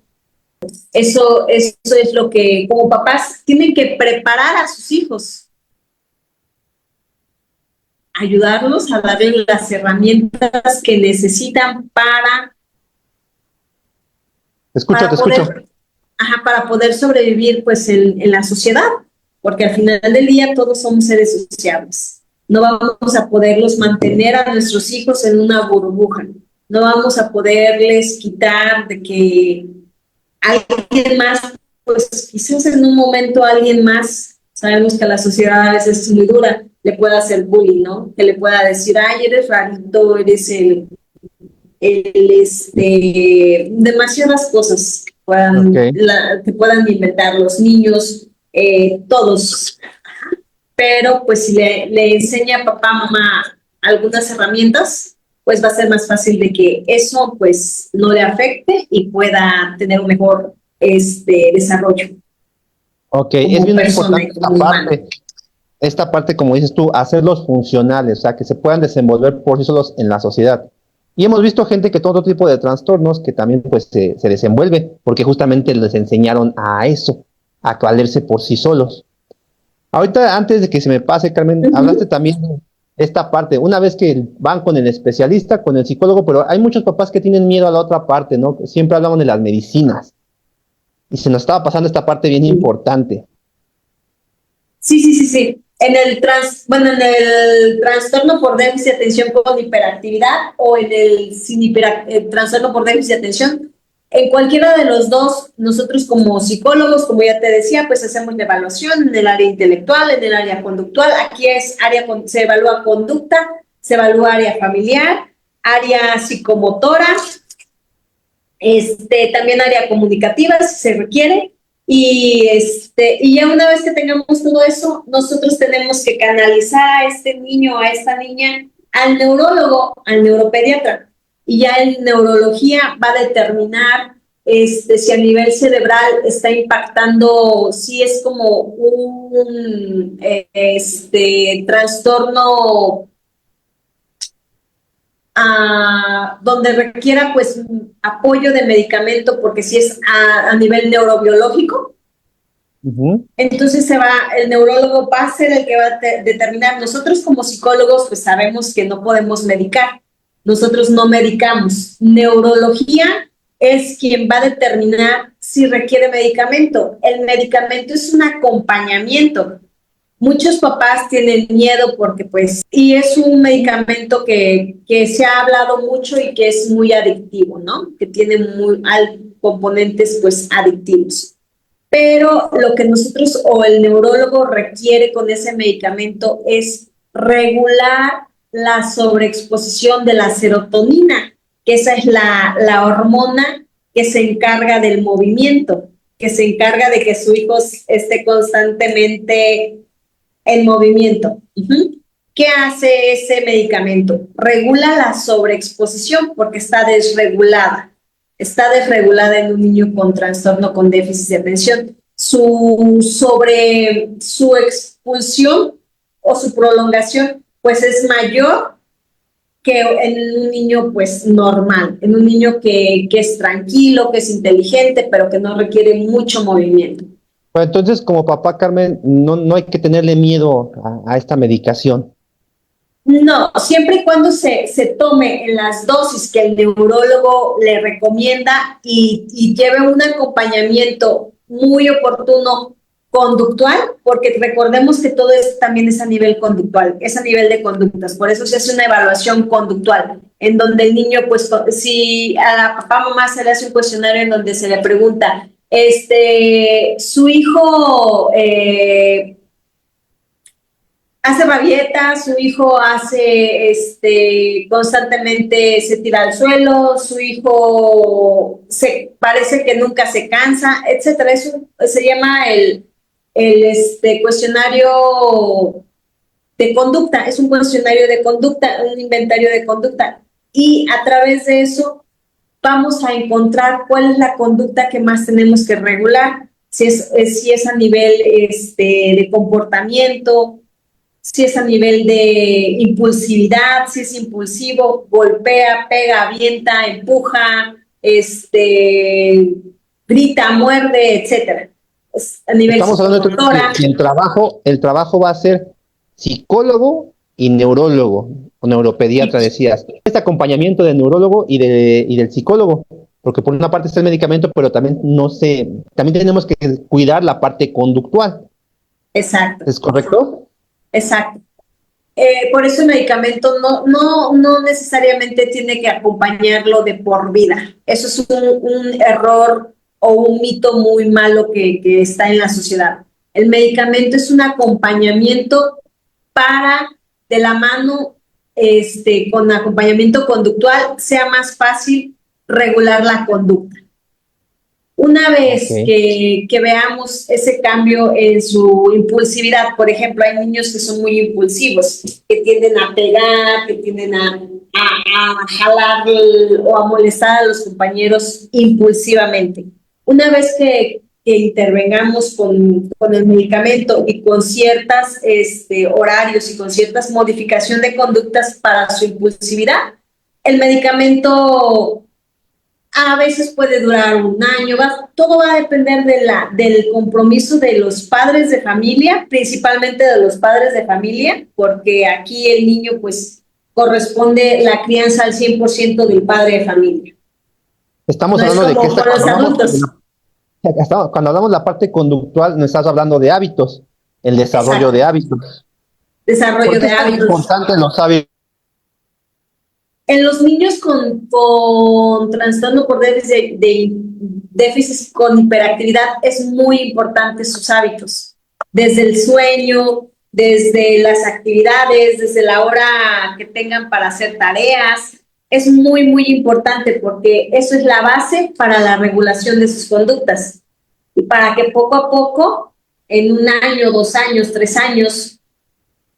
Eso es lo que como papás tienen que preparar a sus hijos, ayudarlos a darles las herramientas que necesitan Te escucho. Para poder sobrevivir pues en la sociedad, porque al final del día todos somos seres sociables. No vamos a poderlos mantener a nuestros hijos en una burbuja, no vamos a poderles quitar de que alguien más, pues quizás en un momento alguien más, sabemos que la sociedad a veces es muy dura, le pueda hacer bullying, ¿no? Que le pueda decir, ay, eres rarito, eres demasiadas cosas que puedan inventar los niños, todos. Pero pues si le enseña a papá, mamá algunas herramientas, pues va a ser más fácil de que eso pues no le afecte y pueda tener un mejor desarrollo. Ok, es bien importante esta parte, como dices tú, hacerlos funcionales, o sea, que se puedan desenvolver por sí solos en la sociedad. Y hemos visto gente que todo tipo de trastornos que también pues se desenvuelve, porque justamente les enseñaron a eso, a valerse por sí solos. Ahorita, antes de que se me pase, Carmen, hablaste también de esta parte, una vez que van con el especialista, con el psicólogo, pero hay muchos papás que tienen miedo a la otra parte, ¿no? Siempre hablamos de las medicinas. Y se nos estaba pasando esta parte bien importante. Sí. En el trastorno por déficit de atención con hiperactividad o en el trastorno por déficit de atención, en cualquiera de los dos, nosotros como psicólogos, como ya te decía, pues hacemos la evaluación en el área intelectual, en el área conductual. Aquí se evalúa conducta, se evalúa área familiar, área psicomotora, también área comunicativa si se requiere. Y ya una vez que tengamos todo eso, nosotros tenemos que canalizar a este niño, a esta niña, al neurólogo, al neuropediatra. Y ya en neurología va a determinar si a nivel cerebral está impactando, si es como un trastorno donde requiera pues apoyo de medicamento, porque si es a nivel neurobiológico, entonces el neurólogo va a ser el que va a determinar. Nosotros como psicólogos pues sabemos que no podemos medicar, nosotros no medicamos. Neurología es quien va a determinar si requiere medicamento. El medicamento es un acompañamiento. Muchos papás tienen miedo porque y es un medicamento que se ha hablado mucho y que es muy adictivo, ¿no? Que tiene componentes pues adictivos. Pero lo que nosotros o el neurólogo requiere con ese medicamento es regular la sobreexposición de la serotonina, que esa es la hormona que se encarga del movimiento, que se encarga de que su hijo esté constantemente en movimiento. ¿Qué hace ese medicamento? Regula la sobreexposición porque está desregulada. Está desregulada en un niño con trastorno con déficit de atención. Su expulsión o su prolongación pues es mayor que en un niño pues normal, en un niño que es tranquilo, que es inteligente, pero que no requiere mucho movimiento. Pues entonces, como papá, Carmen, no hay que tenerle miedo a esta medicación. No, siempre y cuando se tome en las dosis que el neurólogo le recomienda y lleve un acompañamiento muy oportuno conductual, porque recordemos que todo es, también es a nivel conductual, es a nivel de conductas, por eso se hace una evaluación conductual, en donde el niño, pues, si a la papá mamá se le hace un cuestionario en donde se le pregunta, su hijo hace rabietas, su hijo hace, constantemente se tira al suelo, su hijo parece que nunca se cansa, etcétera. Eso se llama el cuestionario de conducta, es un cuestionario de conducta, un inventario de conducta. Y a través de eso vamos a encontrar cuál es la conducta que más tenemos que regular, si es a nivel de comportamiento, si es a nivel de impulsividad, si es impulsivo, golpea, pega, avienta, empuja, grita, muerde, etcétera. Es a nivel Estamos hablando entonces psicomotora. que el trabajo va a ser psicólogo y neurólogo, o neuropediatra, decías. Este acompañamiento del neurólogo y del psicólogo, porque por una parte está el medicamento, pero también no sé, también tenemos que cuidar la parte conductual. Exacto, ¿Es correcto? exacto. Por eso el medicamento no necesariamente tiene que acompañarlo de por vida. Eso es un error o un mito muy malo que está en la sociedad. El medicamento es un acompañamiento para, de la mano, con acompañamiento conductual, sea más fácil regular la conducta. Una Ok. vez que veamos ese cambio en su impulsividad, por ejemplo, hay niños que son muy impulsivos, que tienden a pegar, que tienden a jalar o a molestar a los compañeros impulsivamente. Una vez que intervengamos con el medicamento y con ciertos horarios y con ciertas modificación de conductas para su impulsividad, el medicamento a veces puede durar un año, todo va a depender del compromiso de los padres de familia, principalmente de los padres de familia, porque aquí el niño pues corresponde la crianza al 100% del padre de familia. Estamos No es hablando de que como con los adultos. cuando hablamos de la parte conductual, no estás hablando de hábitos, el desarrollo Exacto. de hábitos. ¿Por Desarrollo qué de es tan hábitos. importante los hábitos? En los niños con trastorno por déficit con hiperactividad es muy importante sus hábitos, desde el sueño, desde las actividades, desde la hora que tengan para hacer tareas. Es muy, muy importante porque eso es la base para la regulación de sus conductas y para que poco a poco, en un año, 2 años, 3 años,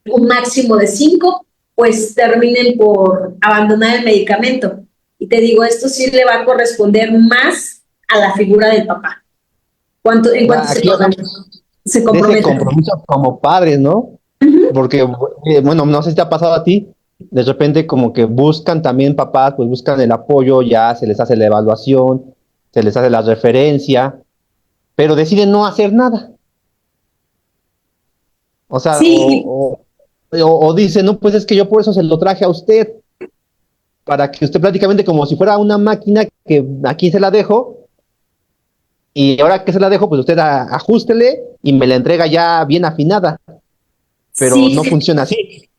un máximo de 5, pues terminen por abandonar el medicamento. Y te digo, esto sí le va a corresponder más a la figura del papá, en cuanto Aquí hablamos se de ese comprometa. compromiso como padres, ¿no? Uh-huh. Porque, bueno, no sé si te ha pasado a ti, de repente como que buscan también papás, pues buscan el apoyo, ya se les hace la evaluación, se les hace la referencia, pero deciden no hacer nada. O sea, Sí, o dicen, no, pues es que yo por eso se lo traje a usted, para que usted prácticamente como si fuera una máquina que aquí se la dejo, y ahora que se la dejo, pues usted ajustele y me la entrega ya bien afinada, pero sí, no sí, funciona así.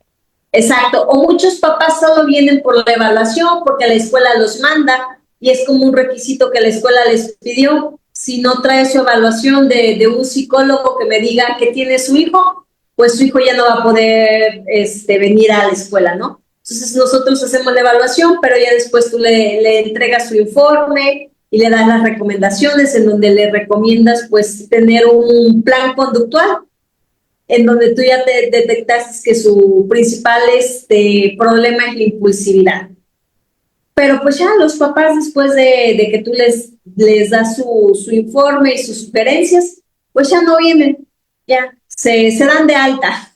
exacto. O muchos papás solo vienen por la evaluación porque la escuela los manda y es como un requisito que la escuela les pidió. Si no trae su evaluación de un psicólogo que me diga que tiene su hijo, pues su hijo ya no va a poder venir a la escuela, ¿no? Entonces nosotros hacemos la evaluación, pero ya después tú le entregas su informe y le das las recomendaciones en donde le recomiendas pues tener un plan conductual en donde tú ya te detectaste que su principal problema es la impulsividad. Pero pues ya los papás, después de que tú les das su informe y sus sugerencias, pues ya no vienen, ya se dan de alta,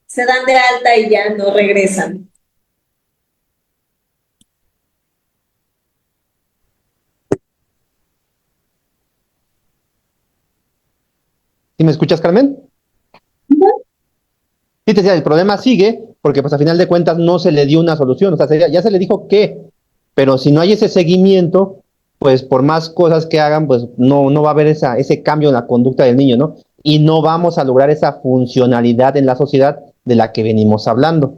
se dan de alta y ya no regresan. ¿Sí me escuchas, Carmen? Sí, te decía, el problema sigue porque pues a final de cuentas no se le dio una solución, o sea, ya se le dijo qué, pero si no hay ese seguimiento, pues por más cosas que hagan, pues no va a haber ese cambio en la conducta del niño, ¿no? Y no vamos a lograr esa funcionalidad en la sociedad de la que venimos hablando.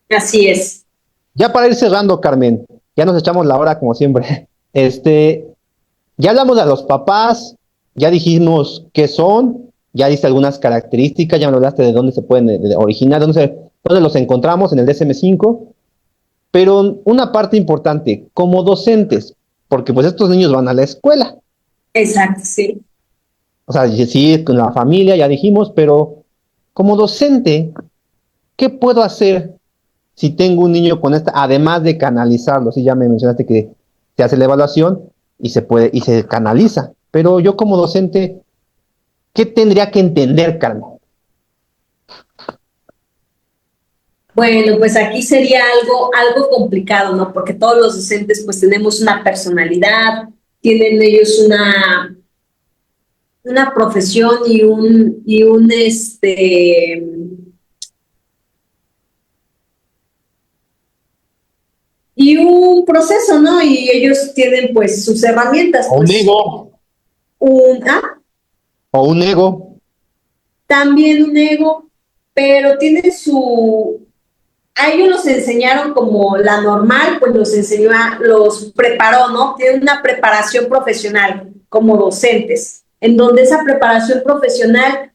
Así es. Ya para ir cerrando, Carmen, ya nos echamos la hora como siempre. Ya hablamos de los papás, ya dijimos qué son, ya diste algunas características, ya me hablaste de dónde se pueden originar, dónde los encontramos en el DSM-5, pero una parte importante, como docentes, porque pues estos niños van a la escuela, Exacto, sí. o sea, sí, con la familia, ya dijimos, pero como docente, ¿qué puedo hacer si tengo un niño con esta, además de canalizarlo? Sí, ya me mencionaste que se hace la evaluación y se canaliza, pero yo como docente, ¿qué tendría que entender, Carmen? Bueno, pues aquí sería algo complicado, ¿no? Porque todos los docentes pues tenemos una personalidad, tienen ellos una profesión y un proceso, ¿no? Y ellos tienen pues sus herramientas, O un pues ego, un, ah, o un ego. también un ego, pero tiene a ellos los enseñaron como la normal, pues los preparó, ¿no? Tienen una preparación profesional como docentes, en donde esa preparación profesional,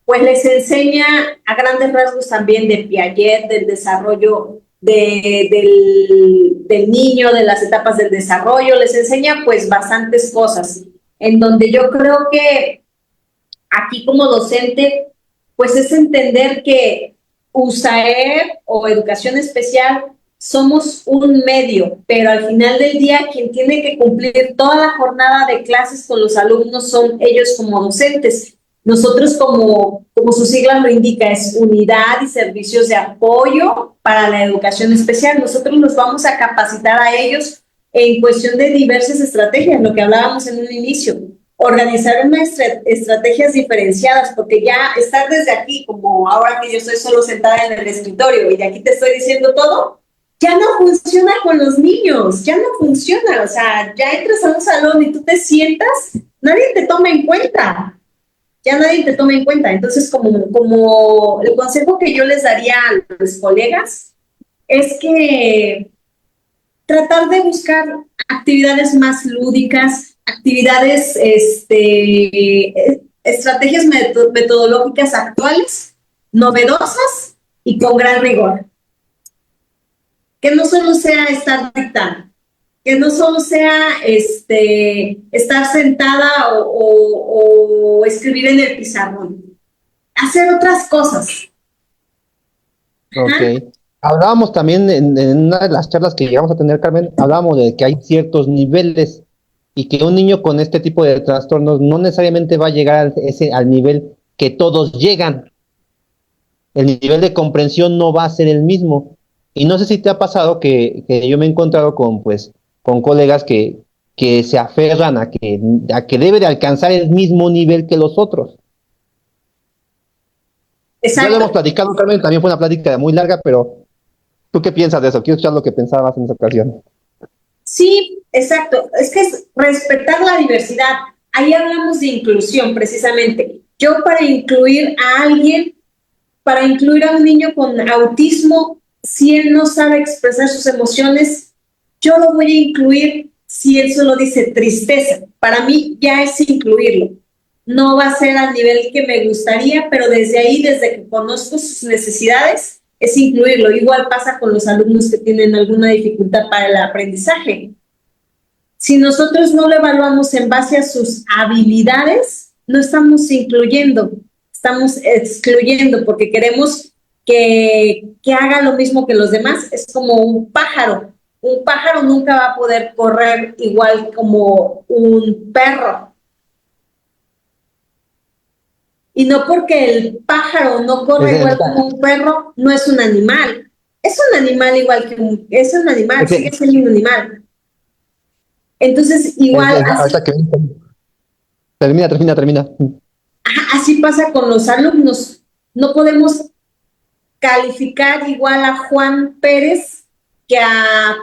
pues les enseña a grandes rasgos también de Piaget, del desarrollo del niño, de las etapas del desarrollo, les enseña pues bastantes cosas, en donde yo creo que aquí como docente, pues es entender que USAER o educación especial somos un medio, pero al final del día quien tiene que cumplir toda la jornada de clases con los alumnos son ellos como docentes. Nosotros, como su sigla lo indica, es unidad y servicios de apoyo para la educación especial. Nosotros nos vamos a capacitar a ellos en cuestión de diversas estrategias, lo que hablábamos en un inicio, organizar unas estrategias diferenciadas, porque ya estar desde aquí, como ahora que yo estoy solo sentada en el escritorio y de aquí te estoy diciendo todo, ya no funciona con los niños, ya no funciona, o sea, ya entras a un salón y tú te sientas, nadie te toma en cuenta, ya nadie te toma en cuenta. Entonces, como el consejo que yo les daría a los colegas es que tratar de buscar actividades más lúdicas, actividades, estrategias metodológicas actuales, novedosas y con gran rigor. Que no solo sea estar dictando, que no solo sea estar sentada o escribir en el pizarrón, hacer otras cosas. Ok. Ajá. Hablábamos también en una de las charlas que llegamos a tener, Carmen, hablábamos de que hay ciertos niveles y que un niño con este tipo de trastornos no necesariamente va a llegar al nivel que todos llegan. El nivel de comprensión no va a ser el mismo. Y no sé si te ha pasado que yo me he encontrado con colegas que se aferran a que debe de alcanzar el mismo nivel que los otros. Ya lo hemos Exacto. platicado, Carmen, también fue una plática muy larga, pero ¿tú qué piensas de eso? Quiero escuchar lo que pensabas en esa ocasión. Sí, exacto. Es que es respetar la diversidad. Ahí hablamos de inclusión, precisamente. Yo para incluir a alguien, para incluir a un niño con autismo, si él no sabe expresar sus emociones, yo lo voy a incluir si él solo dice tristeza. Para mí ya es incluirlo. No va a ser al nivel que me gustaría, pero desde ahí, desde que conozco sus necesidades, es incluirlo. Igual pasa con los alumnos que tienen alguna dificultad para el aprendizaje. Si nosotros no lo evaluamos en base a sus habilidades, no estamos incluyendo, estamos excluyendo porque queremos que haga lo mismo que los demás. Es como un pájaro. Un pájaro nunca va a poder correr igual como un perro. Y no porque el pájaro no Es, corre igual es- como un perro, no es un animal. Es un animal igual es un animal, es- sigue siendo un animal. Entonces, igual, así, ahorita que Termina. Ajá, así pasa con los alumnos. No podemos calificar igual a Juan Pérez que a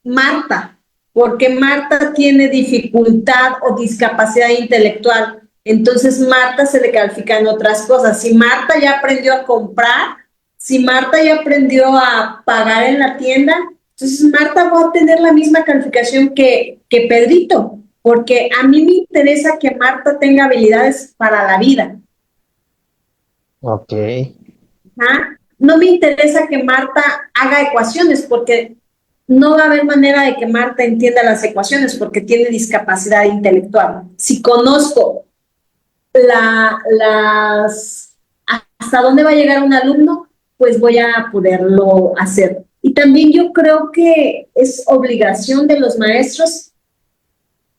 Marta, porque Marta tiene dificultad o discapacidad intelectual. Entonces Marta se le califican otras cosas. Si Marta ya aprendió a comprar, si Marta ya aprendió a pagar en la tienda, entonces Marta va a tener la misma calificación que Pedrito, porque a mí me interesa que Marta tenga habilidades para la vida. Ok. ¿Ah? No me interesa que Marta haga ecuaciones porque no va a haber manera de que Marta entienda las ecuaciones porque tiene discapacidad intelectual. Si conozco hasta dónde va a llegar un alumno, pues voy a poderlo hacer. Y también yo creo que es obligación de los maestros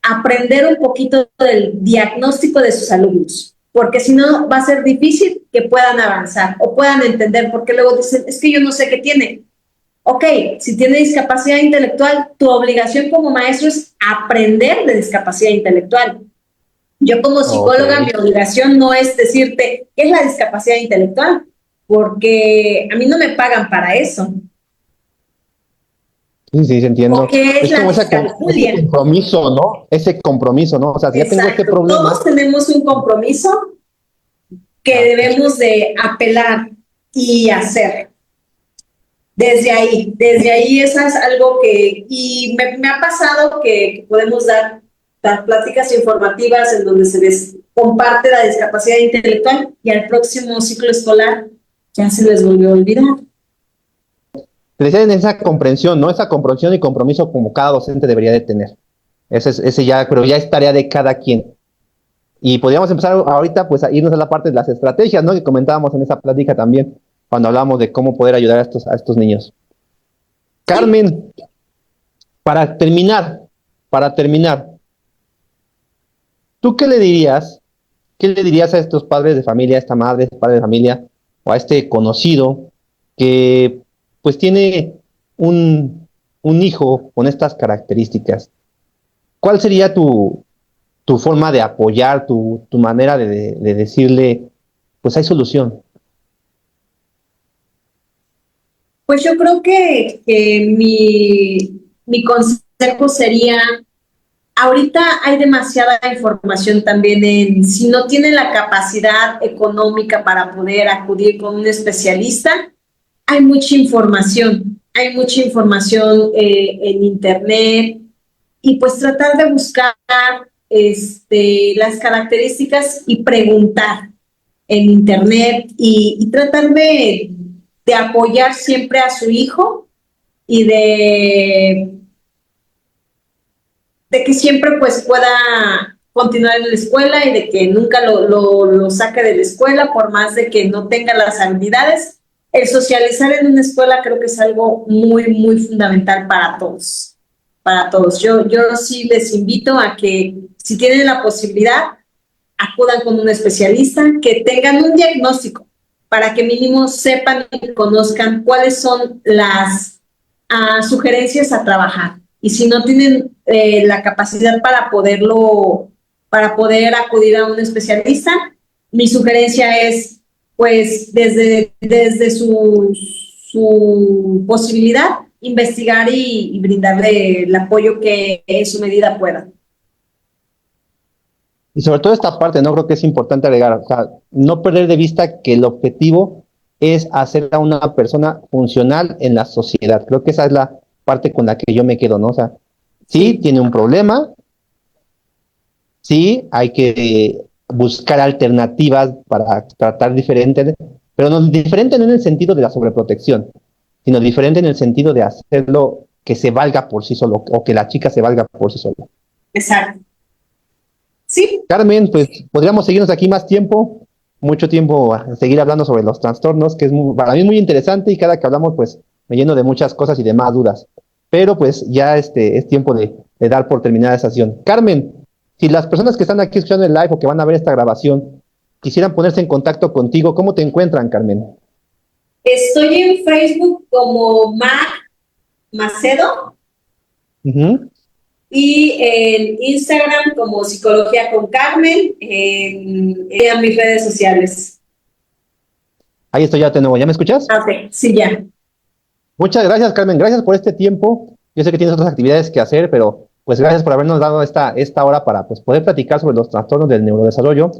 aprender un poquito del diagnóstico de sus alumnos, porque si no va a ser difícil que puedan avanzar o puedan entender, porque luego dicen, es que yo no sé qué tiene. Ok, si tiene discapacidad intelectual, tu obligación como maestro es aprender de discapacidad intelectual. Yo como Ok. psicóloga, mi obligación no es decirte qué es la discapacidad intelectual, porque a mí no me pagan para eso. Sí, sí, ¿O entiendo. qué es Es la como ese discalculia? compromiso, ¿no? Ese compromiso, ¿no? O sea, si ya tengo este Exacto, problema, todos tenemos un compromiso que ah, debemos de apelar y hacer. Desde ahí eso es algo que, y me ha pasado que podemos dar pláticas informativas en donde se les comparte la discapacidad intelectual y al próximo ciclo escolar ya se les volvió a olvidar. te decía en esa comprensión, ¿no? Esa comprensión y compromiso como cada docente debería de tener. Ese ya, pero ya es tarea de cada quien. Y podríamos empezar ahorita, pues, a irnos a la parte de las estrategias, ¿no? Que comentábamos en esa plática también, cuando hablábamos de cómo poder ayudar a estos niños. Sí, Carmen, para terminar, para terminar, ¿tú qué le dirías? ¿Qué le dirías a estos padres de familia, a esta madre, este padre de familia, o a este conocido que pues tiene un hijo con estas características? ¿Cuál sería tu forma de apoyar, tu manera de decirle, pues hay solución? pues yo creo que mi consejo sería, ahorita hay demasiada información también en, si no tienen la capacidad económica para poder acudir con un especialista, hay mucha información en internet y pues tratar de buscar las características y preguntar en internet y tratar de apoyar siempre a su hijo y de que siempre pues pueda continuar en la escuela y de que nunca lo saque de la escuela por más de que no tenga las habilidades. El socializar en una escuela creo que es algo muy, muy fundamental para todos. Para todos. Yo sí les invito a que si tienen la posibilidad, acudan con un especialista, que tengan un diagnóstico para que mínimo sepan y conozcan cuáles son las sugerencias a trabajar. Y si no tienen la capacidad para poder acudir a un especialista, mi sugerencia es, pues, desde su posibilidad, investigar y brindarle el apoyo que en su medida pueda. Y sobre todo esta parte, ¿no? Creo que es importante agregar, o sea, no perder de vista que el objetivo es hacer a una persona funcional en la sociedad. Creo que esa es la parte con la que yo me quedo, ¿no? O sea, sí Sí, tiene un problema, sí hay que buscar alternativas para tratar diferente, pero no diferente no en el sentido de la sobreprotección, sino diferente en el sentido de hacerlo que se valga por sí solo o que la chica se valga por sí sola. exacto. Sí, Carmen, pues podríamos seguirnos aquí más tiempo, mucho tiempo a seguir hablando sobre los trastornos, que es para mí muy interesante y cada que hablamos pues me lleno de muchas cosas y de más dudas. Pero pues ya es tiempo de dar por terminada esa sesión. Carmen, si las personas que están aquí escuchando el live o que van a ver esta grabación quisieran ponerse en contacto contigo, ¿cómo te encuentran, Carmen? estoy en Facebook como Mac Macedo Ujú. y en Instagram como Psicología con Carmen, en mis redes sociales. Ahí estoy ya de nuevo. ¿Ya me escuchas? Ok, sí, ya. Muchas gracias, Carmen. Gracias por este tiempo. Yo sé que tienes otras actividades que hacer, pero pues gracias por habernos dado esta hora para pues, poder platicar sobre los trastornos del neurodesarrollo.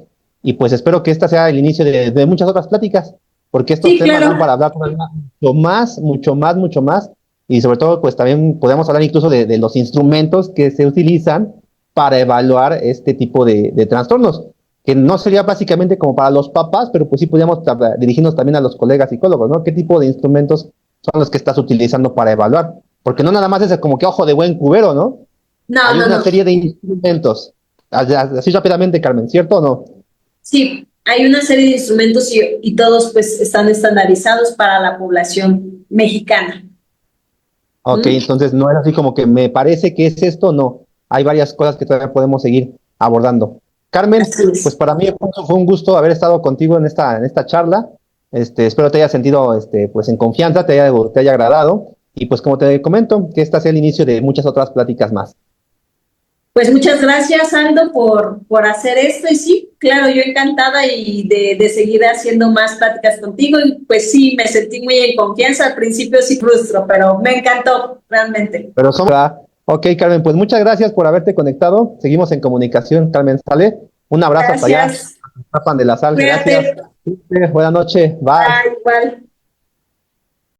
Y pues espero que esta sea el inicio de muchas otras pláticas, porque estos Sí, temas dan claro. para hablar mucho más, mucho más, mucho más. Y sobre todo, pues también podemos hablar incluso de los instrumentos que se utilizan para evaluar este tipo de trastornos, que no sería básicamente como para los papás, pero pues sí podríamos dirigirnos también a los colegas psicólogos, ¿no? ¿Qué tipo de instrumentos son los que estás utilizando para evaluar? Porque no nada más es como que ojo de buen cubero, ¿no? No, Hay no, una no. serie de instrumentos. Así rápidamente, Carmen, ¿cierto o no? Sí, hay una serie de instrumentos y todos pues están estandarizados para la población mexicana. Ok, ¿Mm? entonces no es así como que me parece que es esto, no. Hay varias cosas que todavía podemos seguir abordando. Carmen, Así pues es. para mí fue un gusto haber estado contigo en esta charla. Espero te haya sentido pues en confianza, te haya agradado. Y pues como te comento, que esta sea el inicio de muchas otras pláticas más. Pues muchas gracias, Aldo, por hacer esto. Y sí, claro, yo encantada y de seguir haciendo más pláticas contigo. Y pues sí, me sentí muy en confianza. Al principio sí frustro, pero me encantó, realmente. Pero somos... Ok, Carmen, pues muchas gracias por haberte conectado. Seguimos en comunicación, Carmen, ¿sale? Un abrazo hasta allá, Gracias. Tapan de la Sal, gracias. Cuídate. Buenas noches, bye. Bye, igual.